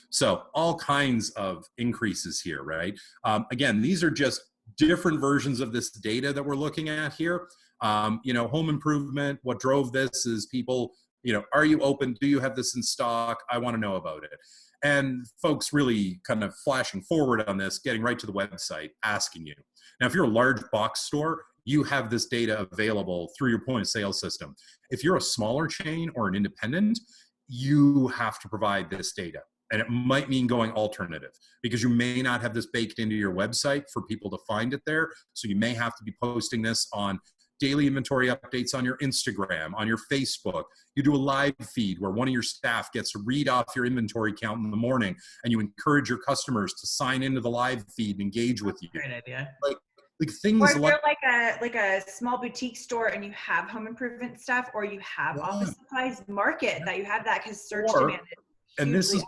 So all kinds of increases here, right? Again, these are just different versions of this data that we're looking at here. Home improvement, what drove this is people, are you open? Do you have this in stock? I want to know about it. And folks really kind of flashing forward on this, getting right to the website, asking you. Now, if you're a large box store, you have this data available through your point of sale system. If you're a smaller chain or an independent, you have to provide this data. And it might mean going alternative because you may not have this baked into your website for people to find it there. So you may have to be posting this on daily inventory updates on your Instagram, on your Facebook. You do a live feed where one of your staff gets to read off your inventory count in the morning and you encourage your customers to sign into the live feed and engage with you. Great idea. Like things or if you're like a small boutique store and you have home improvement stuff or you have office supplies, market that you have that because search demand is. And this is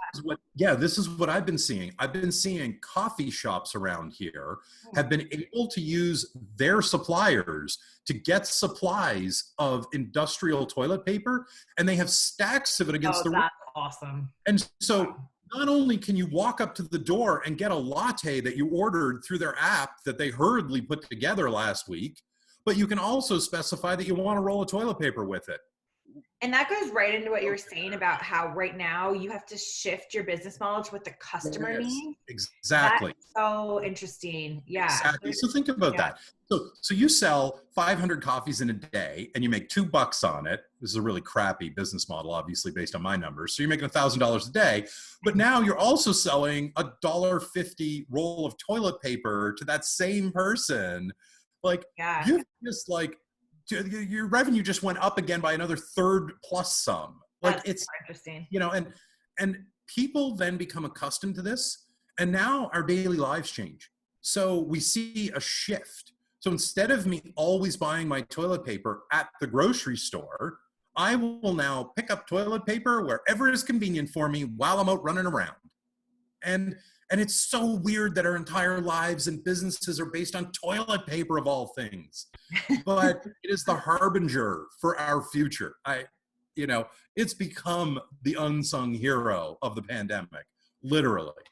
what I've been seeing. I've been seeing coffee shops around here have been able to use their suppliers to get supplies of industrial toilet paper, and they have stacks of it against the room. That's awesome. And so not only can you walk up to the door and get a latte that you ordered through their app that they hurriedly put together last week, but you can also specify that you want to roll of toilet paper with it. And that goes right into what you were saying about how right now you have to shift your business model to what the customer needs. Exactly. That's so interesting. Yeah. Exactly. So think about that. So you sell 500 coffees in a day and you make $2 on it. This is a really crappy business model, obviously based on my numbers. So you're making $1,000 a day, but now you're also selling a $1.50 roll of toilet paper to that same person. You've just your revenue just went up again by another third plus some. It's interesting. And people then become accustomed to this, and now our daily lives change. So we see a shift. So instead of me always buying my toilet paper at the grocery store, I will now pick up toilet paper wherever is convenient for me while I'm out running around. And it's so weird that our entire lives and businesses are based on toilet paper of all things. But it is the harbinger for our future. It's become the unsung hero of the pandemic, literally.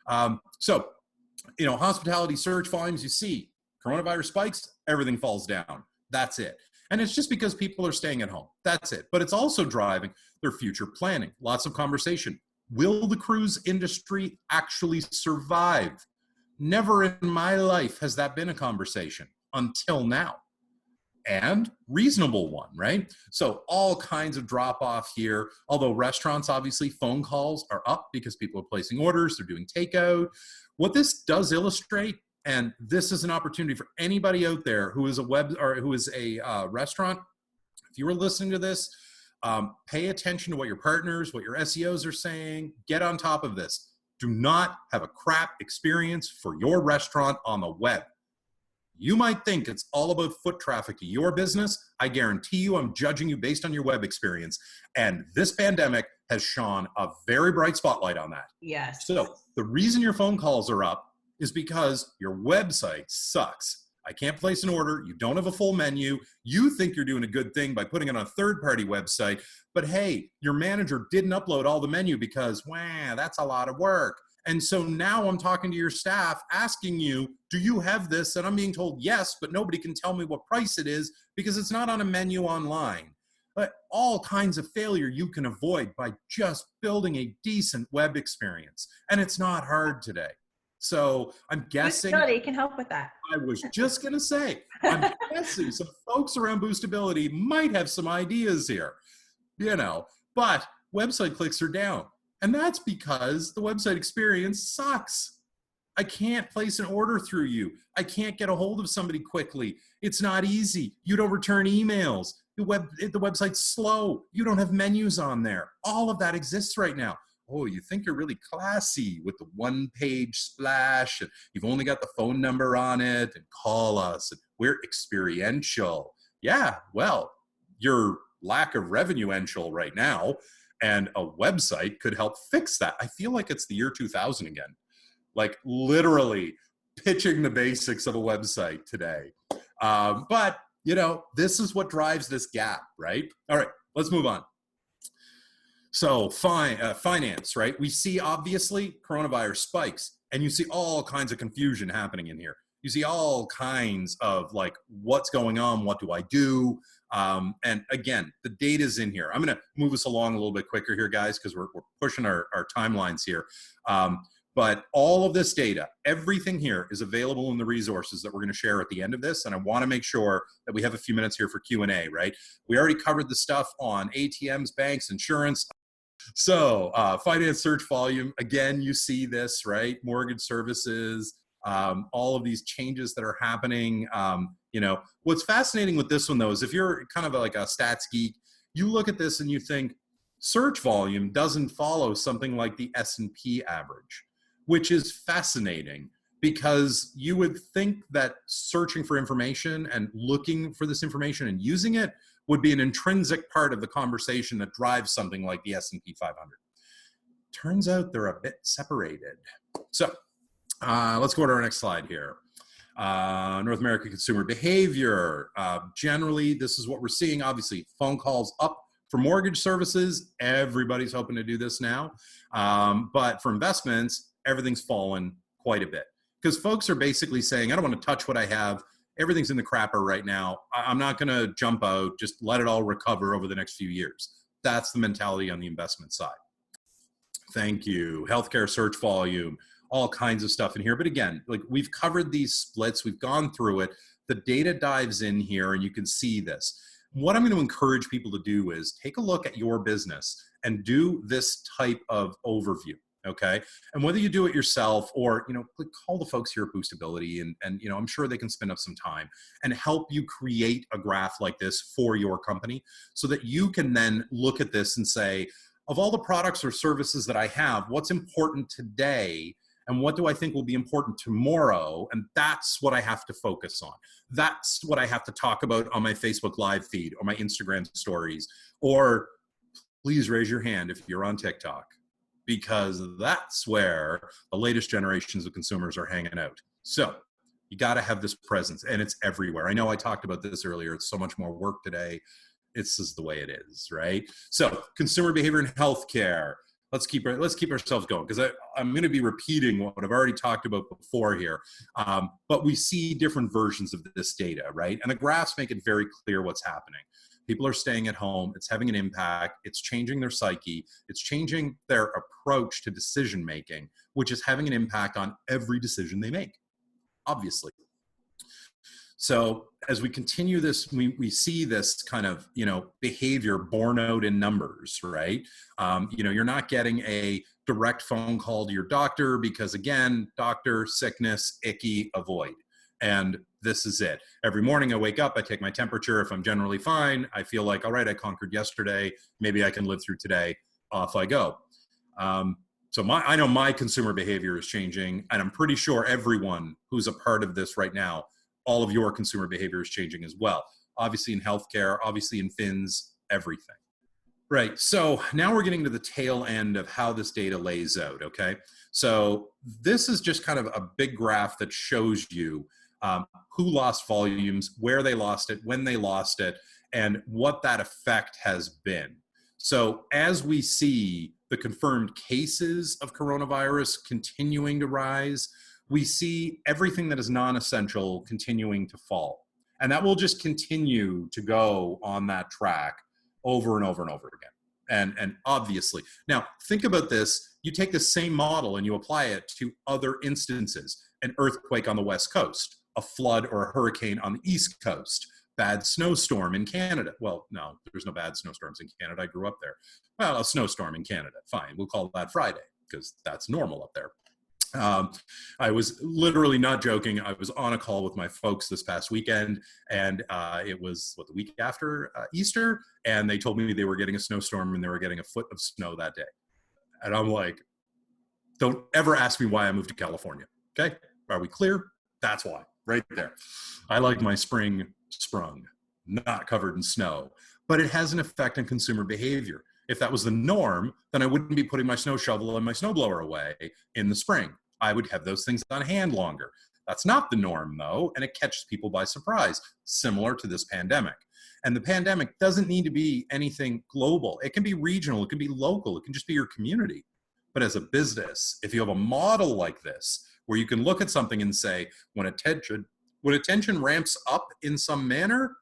Hospitality search volumes, you see, coronavirus spikes, everything falls down. That's it. And it's just because people are staying at home. That's it. But it's also driving their future planning. Lots of conversation. Will the cruise industry actually survive? Never in my life has that been a conversation until now. And reasonable one, right? So all kinds of drop off here. Although restaurants, obviously, phone calls are up because people are placing orders, they're doing takeout. What this does illustrate, and this is an opportunity for anybody out there who is a restaurant. If you were listening to this, pay attention to what your partners, what your SEOs are saying. Get on top of this. Do not have a crap experience for your restaurant on the web. You might think it's all about foot traffic to your business. I guarantee you I'm judging you based on your web experience. And this pandemic has shone a very bright spotlight on that. Yes. So the reason your phone calls are up is because your website sucks. I can't place an order. You don't have a full menu. You think you're doing a good thing by putting it on a third-party website. But hey, your manager didn't upload all the menu because, wow, that's a lot of work. And so now I'm talking to your staff asking you, do you have this? And I'm being told yes, but nobody can tell me what price it is because it's not on a menu online. But all kinds of failure you can avoid by just building a decent web experience. And it's not hard today. So I'm guessing Boostability can help with that. I was just going to say, I'm guessing some folks around Boostability might have some ideas here, but website clicks are down. And that's because the website experience sucks. I can't place an order through you. I can't get a hold of somebody quickly. It's not easy. You don't return emails. The website's slow. You don't have menus on there. All of that exists right now. Oh, you think you're really classy with the one-page splash, and you've only got the phone number on it, and call us, and we're experiential. Yeah, well, your lack of revenue-ential right now, and a website could help fix that. I feel like it's the year 2000 again, like literally pitching the basics of a website today. But, this is what drives this gap, right? All right, let's move on. So finance, right? We see obviously coronavirus spikes, and you see all kinds of confusion happening in here. You see all kinds of like, what's going on? What do I do? And again, the data's in here. I'm going to move us along a little bit quicker here, guys, because we're pushing our timelines here. But all of this data, everything here is available in the resources that we're going to share at the end of this. And I want to make sure that we have a few minutes here for Q&A, right? We already covered the stuff on ATMs, banks, insurance. So finance search volume, again, you see this, right? Mortgage services, all of these changes that are happening. What's fascinating with this one, though, is if you're kind of like a stats geek, you look at this and you think search volume doesn't follow something like the S&P average, which is fascinating because you would think that searching for information and looking for this information and using it would be an intrinsic part of the conversation that drives something like the S&P 500. Turns out they're a bit separated. So let's go to our next slide here. North American consumer behavior. Generally, this is what we're seeing. Obviously, phone calls up for mortgage services. Everybody's hoping to do this now. But for investments, everything's fallen quite a bit because folks are basically saying, I don't want to touch what I have. Everything's in the crapper right now. I'm not going to jump out. Just let it all recover over the next few years. That's the mentality on the investment side. Thank you. Healthcare search volume, all kinds of stuff in here. But again, like we've covered these splits. We've gone through it. The data dives in here and you can see this. What I'm going to encourage people to do is take a look at your business and do this type of overview. Okay. And whether you do it yourself or, call the folks here at Boostability and I'm sure they can spend up some time and help you create a graph like this for your company so that you can then look at this and say, of all the products or services that I have, what's important today and what do I think will be important tomorrow? And that's what I have to focus on. That's what I have to talk about on my Facebook live feed or my Instagram stories, or please raise your hand if you're on TikTok, because that's where the latest generations of consumers are hanging out. So you got to have this presence, and it's everywhere. I know I talked about this earlier. It's so much more work today. It's just the way it is, right? So consumer behavior and healthcare. Let's keep ourselves going because I'm going to be repeating what I've already talked about before here. But we see different versions of this data, right? And the graphs make it very clear what's happening. People are staying at home. It's having an impact. It's changing their psyche. It's changing their approach to decision-making, which is having an impact on every decision they make, obviously. So as we continue this, we see this kind of, behavior borne out in numbers, right? You're not getting a direct phone call to your doctor because, again, doctor, sickness, icky, avoid. And this is it. Every morning I wake up, I take my temperature. If I'm generally fine, I feel like, all right, I conquered yesterday. Maybe I can live through today. Off I go. So I know my consumer behavior is changing, and I'm pretty sure everyone who's a part of this right now, all of your consumer behavior is changing as well. Obviously in healthcare, obviously in fins, everything. Right. So now we're getting to the tail end of how this data lays out. Okay. So this is just kind of a big graph that shows you who lost volumes, where they lost it, when they lost it, and what that effect has been. So as we see the confirmed cases of coronavirus continuing to rise, we see everything that is non-essential continuing to fall. And that will just continue to go on that track over and over and over again. And obviously, now think about this, you take the same model and you apply it to other instances, an earthquake on the West Coast, a flood or a hurricane on the East Coast, bad snowstorm in Canada. Well, no, there's no bad snowstorms in Canada. I grew up there. Well, a snowstorm in Canada, fine. We'll call that Friday because that's normal up there. I was literally not joking. I was on a call with my folks this past weekend, and it was the week after Easter, and they told me they were getting a snowstorm and they were getting a foot of snow that day. And I'm like, don't ever ask me why I moved to California. Okay, are we clear? That's why, right there. I like my spring sprung, not covered in snow, but it has an effect on consumer behavior. If that was the norm, then I wouldn't be putting my snow shovel and my snowblower away in the spring. I would have those things on hand longer. That's not the norm, though, and it catches people by surprise, similar to this pandemic. And the pandemic doesn't need to be anything global. It can be regional, it can be local, it can just be your community. But as a business, if you have a model like this, where you can look at something and say, when attention ramps up in some manner,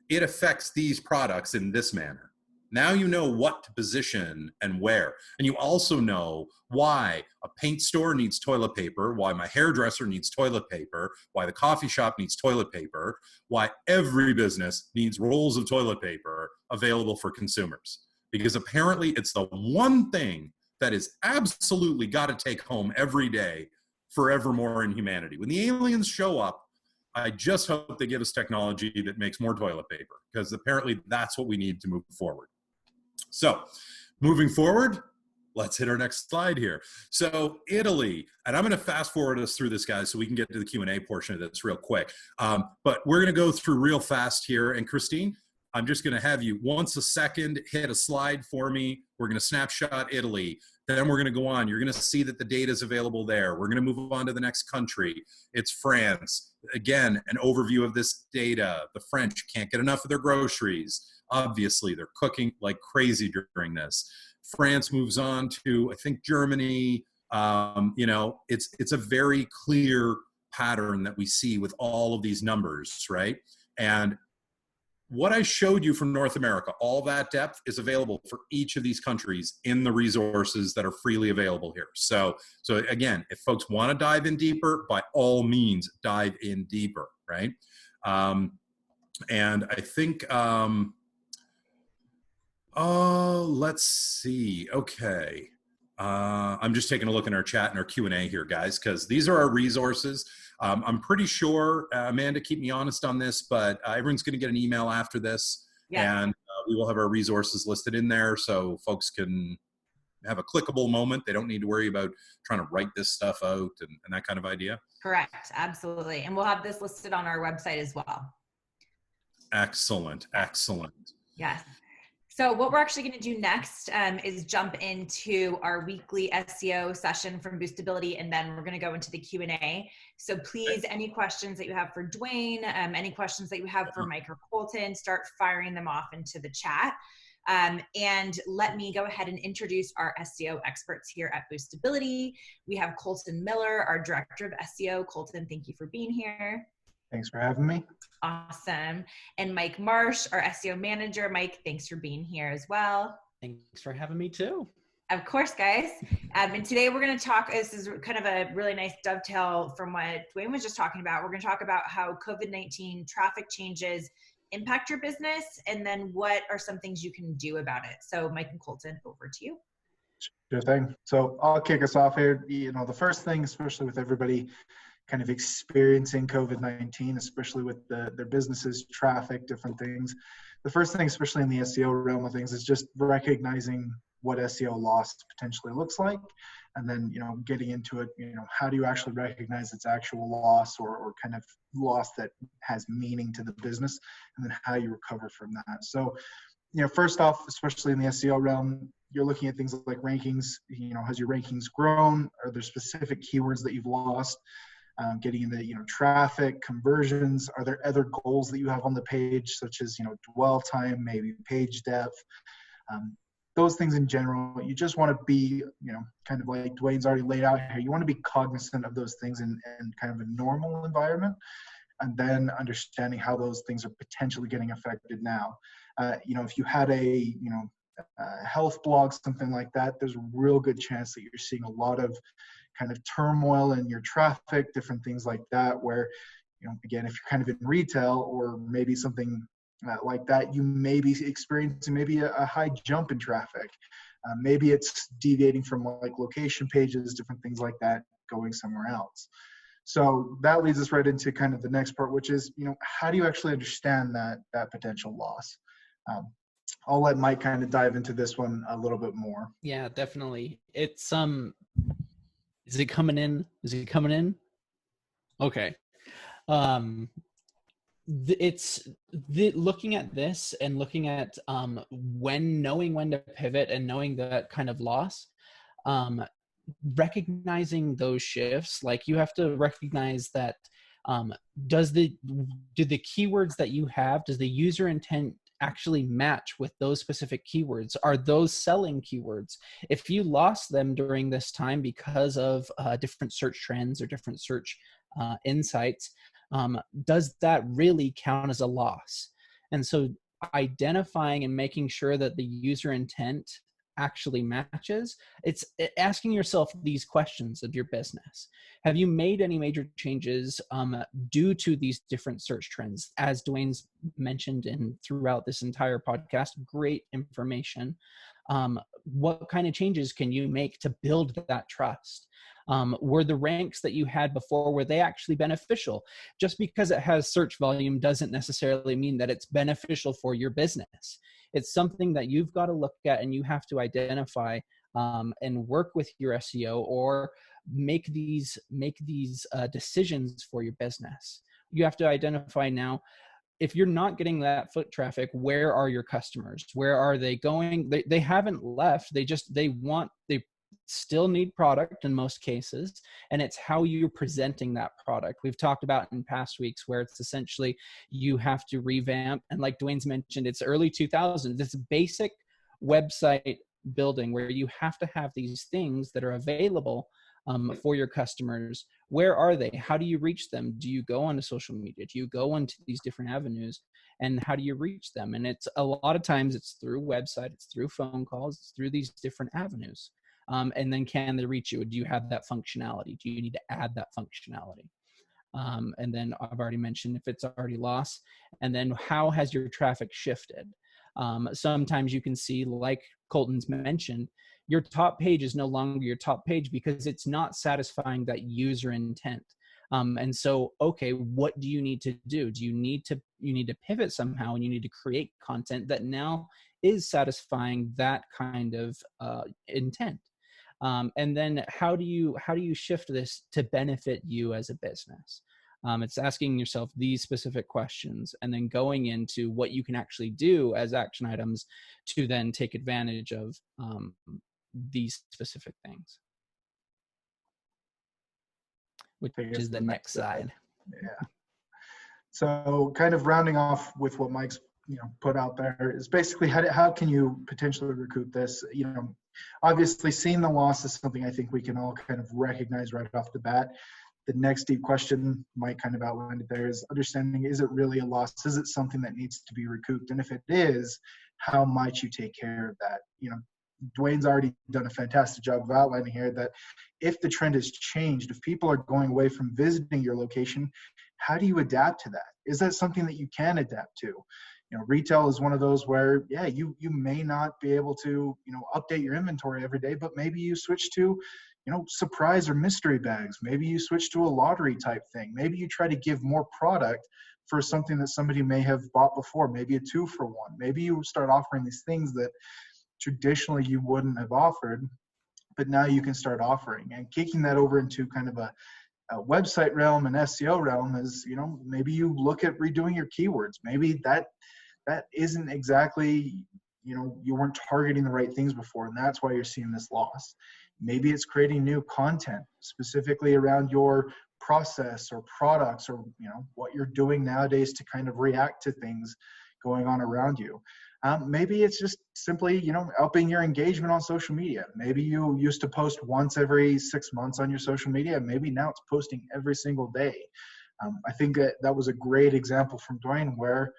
it affects these products in this manner. Now you know what to position and where. And you also know why a paint store needs toilet paper, why my hairdresser needs toilet paper, why the coffee shop needs toilet paper, why every business needs rolls of toilet paper available for consumers. Because apparently it's the one thing that is absolutely got to take home every day forevermore in humanity. When the aliens show up, I just hope they give us technology that makes more toilet paper, because apparently that's what we need to move forward. So moving forward, let's hit our next slide here. So Italy, and I'm going to fast forward us through this, guys, so we can get to the Q&A portion of this real quick. But we're going to go through real fast here. And Christine, I'm just going to have you once a second hit a slide for me. We're going to snapshot Italy. Then we're going to go on. You're going to see that the data is available there. We're going to move on to the next country. It's France. Again, an overview of this data. The French can't get enough of their groceries. Obviously, they're cooking like crazy during this. France moves on to, I think, Germany. It's a very clear pattern that we see with all of these numbers, right? And what I showed you from North America, all that depth is available for each of these countries in the resources that are freely available here. So again, if folks want to dive in deeper, by all means, dive in deeper, right? And I think, let's see. Okay. I'm just taking a look in our chat and our Q&A here, guys, because these are our resources. I'm pretty sure, Amanda, keep me honest on this, but everyone's going to get an email after this, and we will have our resources listed in there so folks can have a clickable moment. They don't need to worry about trying to write this stuff out and that kind of idea. Correct. Absolutely. And we'll have this listed on our website as well. Excellent. Excellent. Yes. So what we're actually going to do next is jump into our weekly SEO session from Boostability, and then we're going to go into the Q&A. So please, any questions that you have for Dwayne, any questions that you have for Mike or Colton, start firing them off into the chat. And let me go ahead and introduce our SEO experts here at Boostability. We have Colton Miller, our Director of SEO. Colton, thank you for being here. Thanks for having me. Awesome. And Mike Marsh, our SEO manager. Mike, thanks for being here as well. Thanks for having me too. Of course, guys. And today we're going to talk, this is kind of a really nice dovetail from what Dwayne was just talking about. We're going to talk about how COVID-19 traffic changes impact your business, and then what are some things you can do about it. So Mike and Colton, over to you. Sure thing. So I'll kick us off here. The first thing, especially with everybody kind of experiencing COVID-19, especially with their businesses, traffic, different things. The first thing, especially in the SEO realm of things, is just recognizing what SEO loss potentially looks like, and then, getting into it, how do you actually recognize its actual loss or kind of loss that has meaning to the business, and then how you recover from that. So, first off, especially in the SEO realm, you're looking at things like rankings. Has your rankings grown? Are there specific keywords that you've lost? Getting into, traffic, conversions. Are there other goals that you have on the page, such as, dwell time, maybe page depth? Those things in general, you just want to be, kind of like Dwayne's already laid out here. You want to be cognizant of those things in kind of a normal environment, and then understanding how those things are potentially getting affected now. If you had a health blog, something like that, there's a real good chance that you're seeing a lot of kind of turmoil in your traffic, different things like that, where, again, if you're kind of in retail or maybe something like that, you may be experiencing maybe a high jump in traffic. Maybe it's deviating from like location pages, different things like that, going somewhere else. So that leads us right into kind of the next part, which is, how do you actually understand that potential loss? I'll let Mike kind of dive into this one a little bit more. Yeah, definitely. It's is it coming in? Is it coming in? Okay. It's looking at this and looking at knowing when to pivot and knowing that kind of loss, recognizing those shifts. Like, you have to recognize that do the keywords that you have, does the user intent actually match with those specific keywords? Are those selling keywords? If you lost them during this time because of different search trends or different search insights, does that really count as a loss? And so identifying and making sure that the user intent actually matches, it's asking yourself these questions of your business. Have you made any major changes due to these different search trends? As Dwayne's mentioned throughout this entire podcast, great information. What kind of changes can you make to build that trust? Were the ranks that you had before, were they actually beneficial? Just because it has search volume doesn't necessarily mean that it's beneficial for your business. It's something that you've got to look at, and you have to identify and work with your SEO, or make these decisions for your business. You have to identify now, if you're not getting that foot traffic, where are your customers? Where are they going? They haven't left. They still need product in most cases, and it's how you're presenting that product. We've talked about in past weeks where it's essentially you have to revamp, and like Dwayne's mentioned, it's early 2000s. It's basic website building where you have to have these things that are available for your customers. Where are they? How do you reach them? Do you go onto social media? Do you go into these different avenues? And how do you reach them? And it's a lot of times it's through website, it's through phone calls, it's through these different avenues. And then can they reach you? Do you have that functionality? Do you need to add that functionality? And then I've already mentioned if it's already lost. And then how has your traffic shifted? Sometimes you can see, like Colton's mentioned, your top page is no longer your top page because it's not satisfying that user intent. And so, okay, what do you need to do? You need to pivot somehow, and you need to create content that now is satisfying that kind of intent. And then how do you shift this to benefit you as a business? It's asking yourself these specific questions, and then going into what you can actually do as action items to then take advantage of these specific things, which is the next slide. Yeah. So kind of rounding off with what Mike's put out there is basically how can you potentially recoup this? Obviously seeing the loss is something I think we can all kind of recognize right off the bat. The next deep question Mike kind of outlined it there is understanding, is it really a loss? Is it something that needs to be recouped? And if it is, how might you take care of that? Dwayne's already done a fantastic job of outlining here that if the trend has changed, if people are going away from visiting your location, how do you adapt to that? Is that something that you can adapt to? Retail is one of those where, yeah, you may not be able to, update your inventory every day, but maybe you switch to, surprise or mystery bags. Maybe you switch to a lottery type thing. Maybe you try to give more product for something that somebody may have bought before, maybe a 2-for-1. Maybe you start offering these things that traditionally you wouldn't have offered, but now you can start offering. And kicking that over into kind of a website realm and SEO realm is, you know, maybe you look at redoing your keywords. Maybe that isn't exactly, you know, you weren't targeting the right things before, and that's why you're seeing this loss. Maybe it's creating new content specifically around your process or products, or, you know, what you're doing nowadays to kind of react to things going on around you. Maybe it's just simply, you know, upping your engagement on social media. Maybe you used to post once every 6 months on your social media. Maybe now it's posting every single day. I think that was a great example from Dwayne, where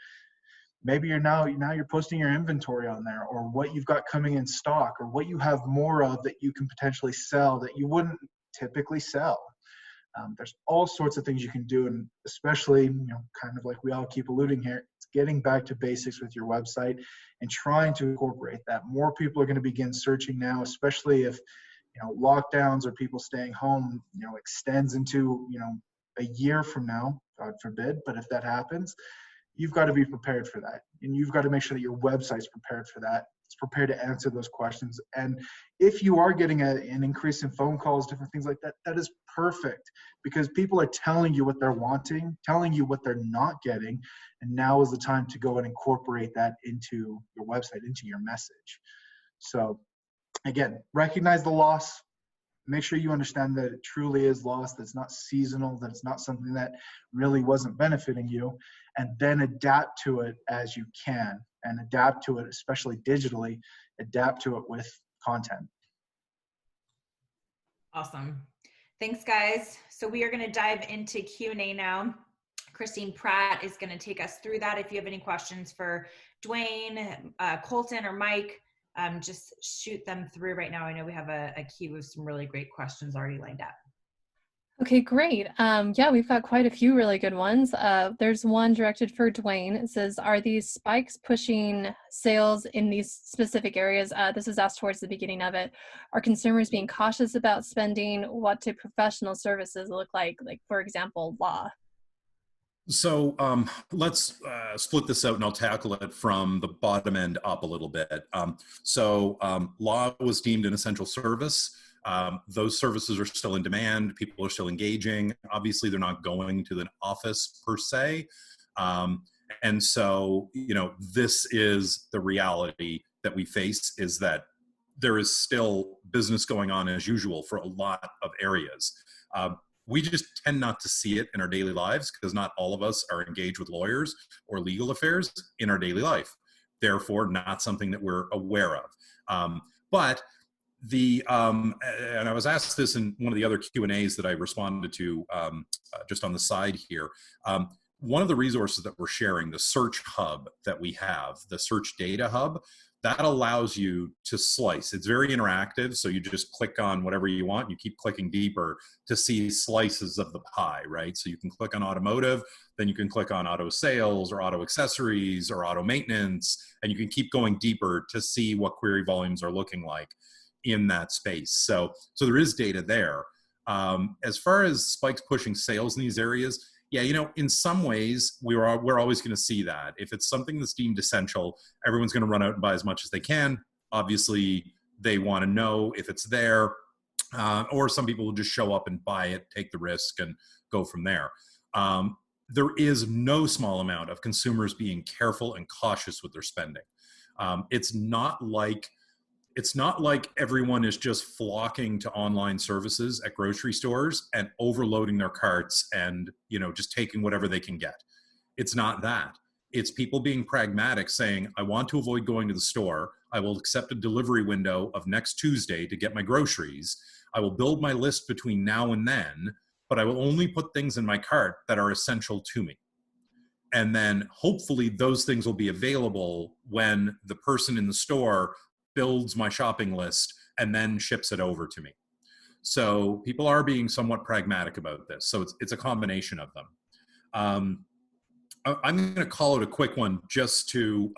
maybe now you're posting your inventory on there, or what you've got coming in stock, or what you have more of that you can potentially sell that you wouldn't typically sell. There's all sorts of things you can do, and especially, you know, kind of like we all keep alluding here, it's getting back to basics with your website and trying to incorporate that. More people are going to begin searching now, especially if, you know, lockdowns or people staying home, you know, extends into, you know, a year from now, God forbid. But if that happens, you've got to be prepared for that, and you've got to make sure that your website's prepared for that. It's prepared to answer those questions. And if you are getting an increase in phone calls, different things like that, that is perfect, because people are telling you what they're wanting, telling you what they're not getting, and now is the time to go and incorporate that into your website, into your message. So again, recognize the loss. Make sure you understand that it truly is loss, that it's not seasonal, that it's not something that really wasn't benefiting you, and then adapt to it as you can, and adapt to it, especially digitally, adapt to it with content. Awesome. Thanks, guys. So we are going to dive into Q&A now. Christine Pratt is going to take us through that. If you have any questions for Dwayne, Colton, or Mike, just shoot them through right now. I know we have a queue with some really great questions already lined up. Okay, great. Yeah, we've got quite a few really good ones. There's one directed for Dwayne. It says, are these spikes pushing sales in these specific areas? This is asked towards the beginning of it. Are consumers being cautious about spending? What do professional services look like for example, law? So let's split this out, and I'll tackle it from the bottom end up a little bit. Law was deemed an essential service. Those services are still in demand. People are still engaging. Obviously, they're not going to the office per se. And so, you know, this is the reality that we face, is that there is still business going on as usual for a lot of areas. We just tend not to see it in our daily lives, because not all of us are engaged with lawyers or legal affairs in our daily life. Therefore, not something that we're aware of. And I was asked this in one of the other Q&As that I responded to just on the side here. One of the resources that we're sharing, the search hub that we have, the search data hub, that allows you to slice. It's very interactive, so you just click on whatever you want. You keep clicking deeper to see slices of the pie, right? So you can click on automotive, then you can click on auto sales or auto accessories or auto maintenance, and you can keep going deeper to see what query volumes are looking like in that space. So there is data there. As far as spikes pushing sales in these areas, yeah, you know, in some ways, we're always going to see that. If it's something that's deemed essential, everyone's going to run out and buy as much as they can. Obviously, they want to know if it's there, or some people will just show up and buy it, take the risk, and go from there. There is no small amount of consumers being careful and cautious with their spending. It's not like everyone is just flocking to online services at grocery stores and overloading their carts and, you know, just taking whatever they can get. It's not that. It's people being pragmatic, saying, I want to avoid going to the store. I will accept a delivery window of next Tuesday to get my groceries. I will build my list between now and then, but I will only put things in my cart that are essential to me. And then hopefully those things will be available when the person in the store builds my shopping list and then ships it over to me. So people are being somewhat pragmatic about this. So it's a combination of them. I'm going to call it a quick one just to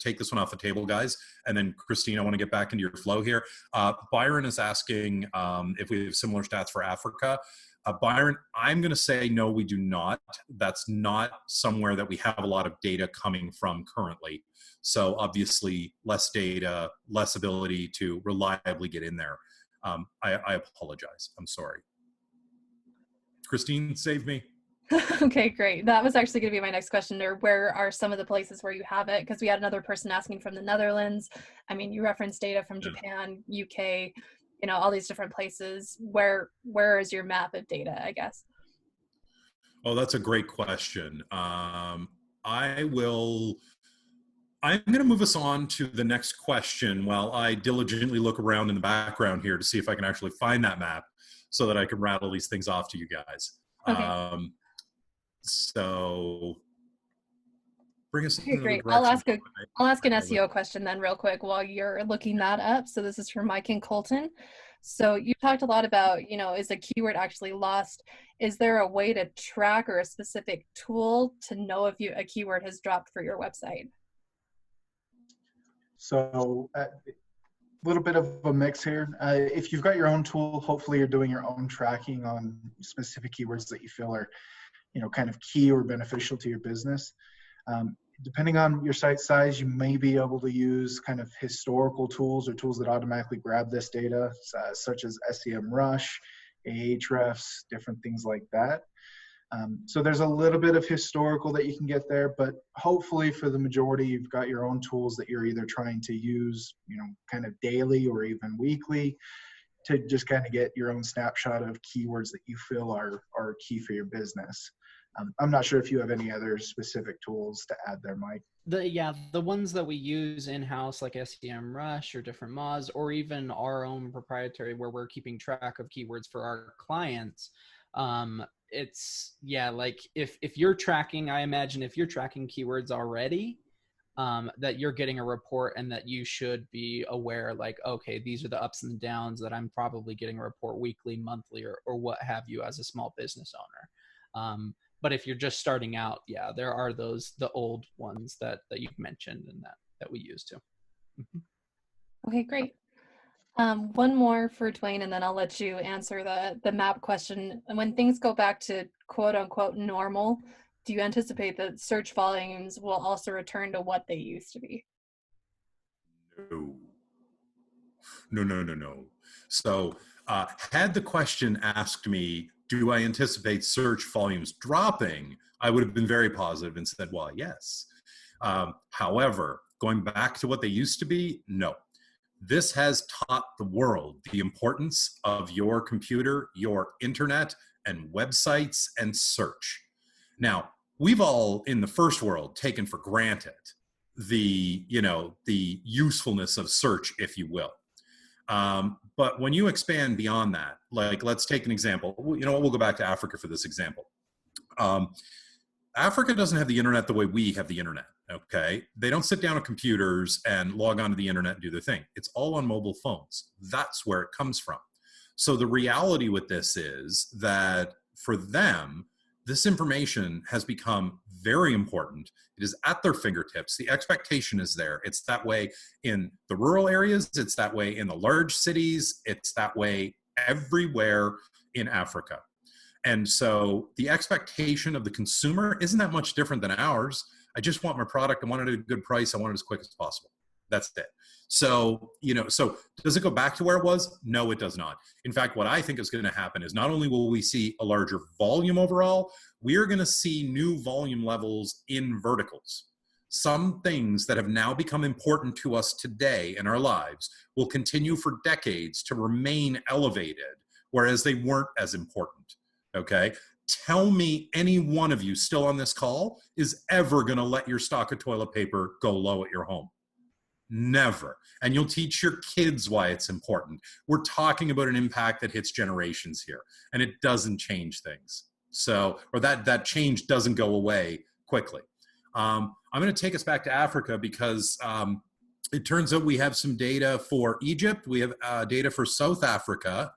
take this one off the table, guys. And then Christine, I want to get back into your flow here. Byron is asking if we have similar stats for Africa. Byron, I'm going to say no, we do not. That's not somewhere that we have a lot of data coming from currently. So obviously less data, less ability to reliably get in there. I apologize. I'm sorry. Christine, save me. Okay, great. That was actually going to be my next question there. Where are some of the places where you have it? Because we had another person asking from the Netherlands. I mean, you referenced data from Japan, UK, you know, all these different places. Where is your map of data, I guess? Oh, that's a great question. I'm going to move us on to the next question while I diligently look around in the background here to see if I can actually find that map so that I can rattle these things off to you guys. Okay. So bring us Okay, into the great. direction. I'll ask an SEO question then real quick while you're looking that up. So this is from Mike and Colton. So you talked a lot about, you know, is a keyword actually lost? Is there a way to track or a specific tool to know if a keyword has dropped for your website? So a little bit of a mix here. If you've got your own tool, hopefully you're doing your own tracking on specific keywords that you feel are, you know, kind of key or beneficial to your business. Depending on your site size, you may be able to use kind of historical tools or tools that automatically grab this data, such as SEMrush, Ahrefs, different things like that. So there's a little bit of historical that you can get there, but hopefully for the majority, you've got your own tools that you're either trying to use, you know, kind of daily or even weekly to just kind of get your own snapshot of keywords that you feel are key for your business. I'm not sure if you have any other specific tools to add there, Mike. The ones that we use in-house, like SEMrush or different mods, or even our own proprietary where we're keeping track of keywords for our clients. It's like if you're tracking, I imagine if you're tracking keywords already, that you're getting a report and that you should be aware, like, okay, these are the ups and downs that I'm probably getting a report weekly, monthly, or what have you as a small business owner. But if you're just starting out, there are the old ones that you've mentioned and that we use too. Okay, great. One more for Dwayne, and then I'll let you answer the map question. And when things go back to quote unquote normal, do you anticipate that search volumes will also return to what they used to be? No. So had the question asked me, do I anticipate search volumes dropping? I would have been very positive and said, well, yes. However, going back to what they used to be, no. This has taught the world the importance of your computer, your internet, and websites and search. Now, we've all in the first world taken for granted the usefulness of search, if you will. But when you expand beyond that, like let's take an example. You know what? We'll go back to Africa for this example. Africa doesn't have the internet the way we have the internet. Okay, they don't sit down at computers and log onto the internet and do their thing. It's all on mobile phones. That's where it comes from. So the reality with this is that for them, this information has become very important. It is at their fingertips. The expectation is there. It's that way in the rural areas. It's that way in the large cities. It's that way everywhere in Africa. And so the expectation of the consumer isn't that much different than ours. I just want my product. I want it at a good price. I want it as quick as possible. That's it. So, so does it go back to where it was? No, it does not. In fact, what I think is going to happen is not only will we see a larger volume overall, we're going to see new volume levels in verticals. Some things that have now become important to us today in our lives will continue for decades to remain elevated, whereas they weren't as important. Okay. Tell me any one of you still on this call is ever going to let your stock of toilet paper go low at your home. Never. And you'll teach your kids why it's important. We're talking about an impact that hits generations here, and it doesn't change things. So, or that change doesn't go away quickly. I'm going to take us back to Africa because it turns out we have some data for Egypt. We have data for South Africa.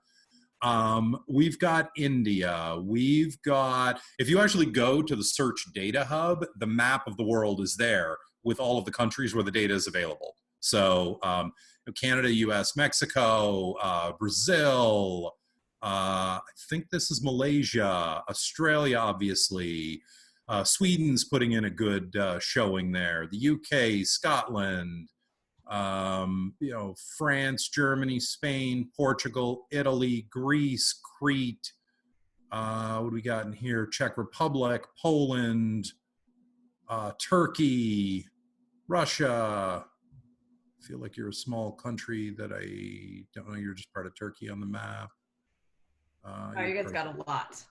We've got India. We've got, if you actually go to the search data hub, the map of the world is there with all of the countries where the data is available. So Canada, US, Mexico, Brazil, I think this is Malaysia, Australia, obviously. Sweden's putting in a good showing there. The UK, Scotland, France, Germany, Spain, Portugal, Italy, Greece, Crete. What do we got in here? Czech Republic, Poland, Turkey, Russia. I feel like you're a small country that I don't know. You're just part of Turkey on the map. You guys got a lot.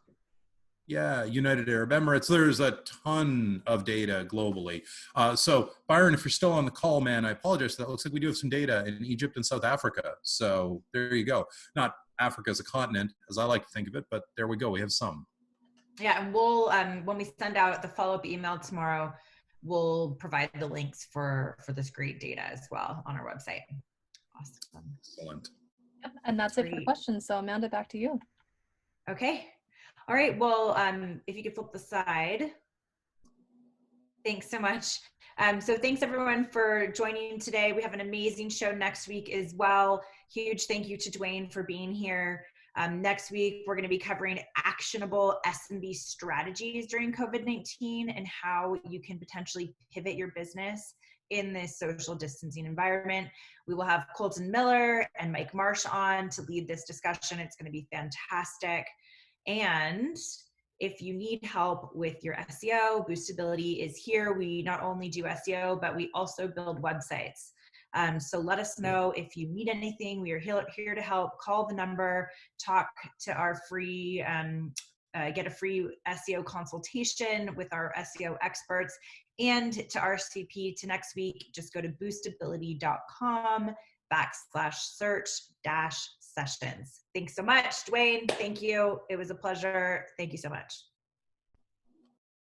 Yeah, United Arab Emirates. There's a ton of data globally. So Byron, if you're still on the call, man, I apologize. That looks like we do have some data in Egypt and South Africa. So there you go. Not Africa as a continent, as I like to think of it, but there we go. We have some. Yeah, and we'll when we send out the follow-up email tomorrow, we'll provide the links for this great data as well on our website. Awesome. Excellent. Yep, and that's it for questions. So Amanda, back to you. Okay. All right. Well, if you could flip the slide. Thanks so much. So thanks everyone for joining today. We have an amazing show next week as well. Huge thank you to Dwayne for being here. Next week, we're going to be covering actionable SMB strategies during COVID-19 and how you can potentially pivot your business in this social distancing environment. We will have Colton Miller and Mike Marsh on to lead this discussion. It's going to be fantastic. And if you need help with your SEO, Boostability is here. We not only do SEO, but we also build websites. So let us know if you need anything. We are here to help. Call the number, talk to our free, get a free SEO consultation with our SEO experts, and to RSVP to next week, just go to boostability.com/search-sessions. Thanks so much, Dwayne. Thank you. It was a pleasure. Thank you so much.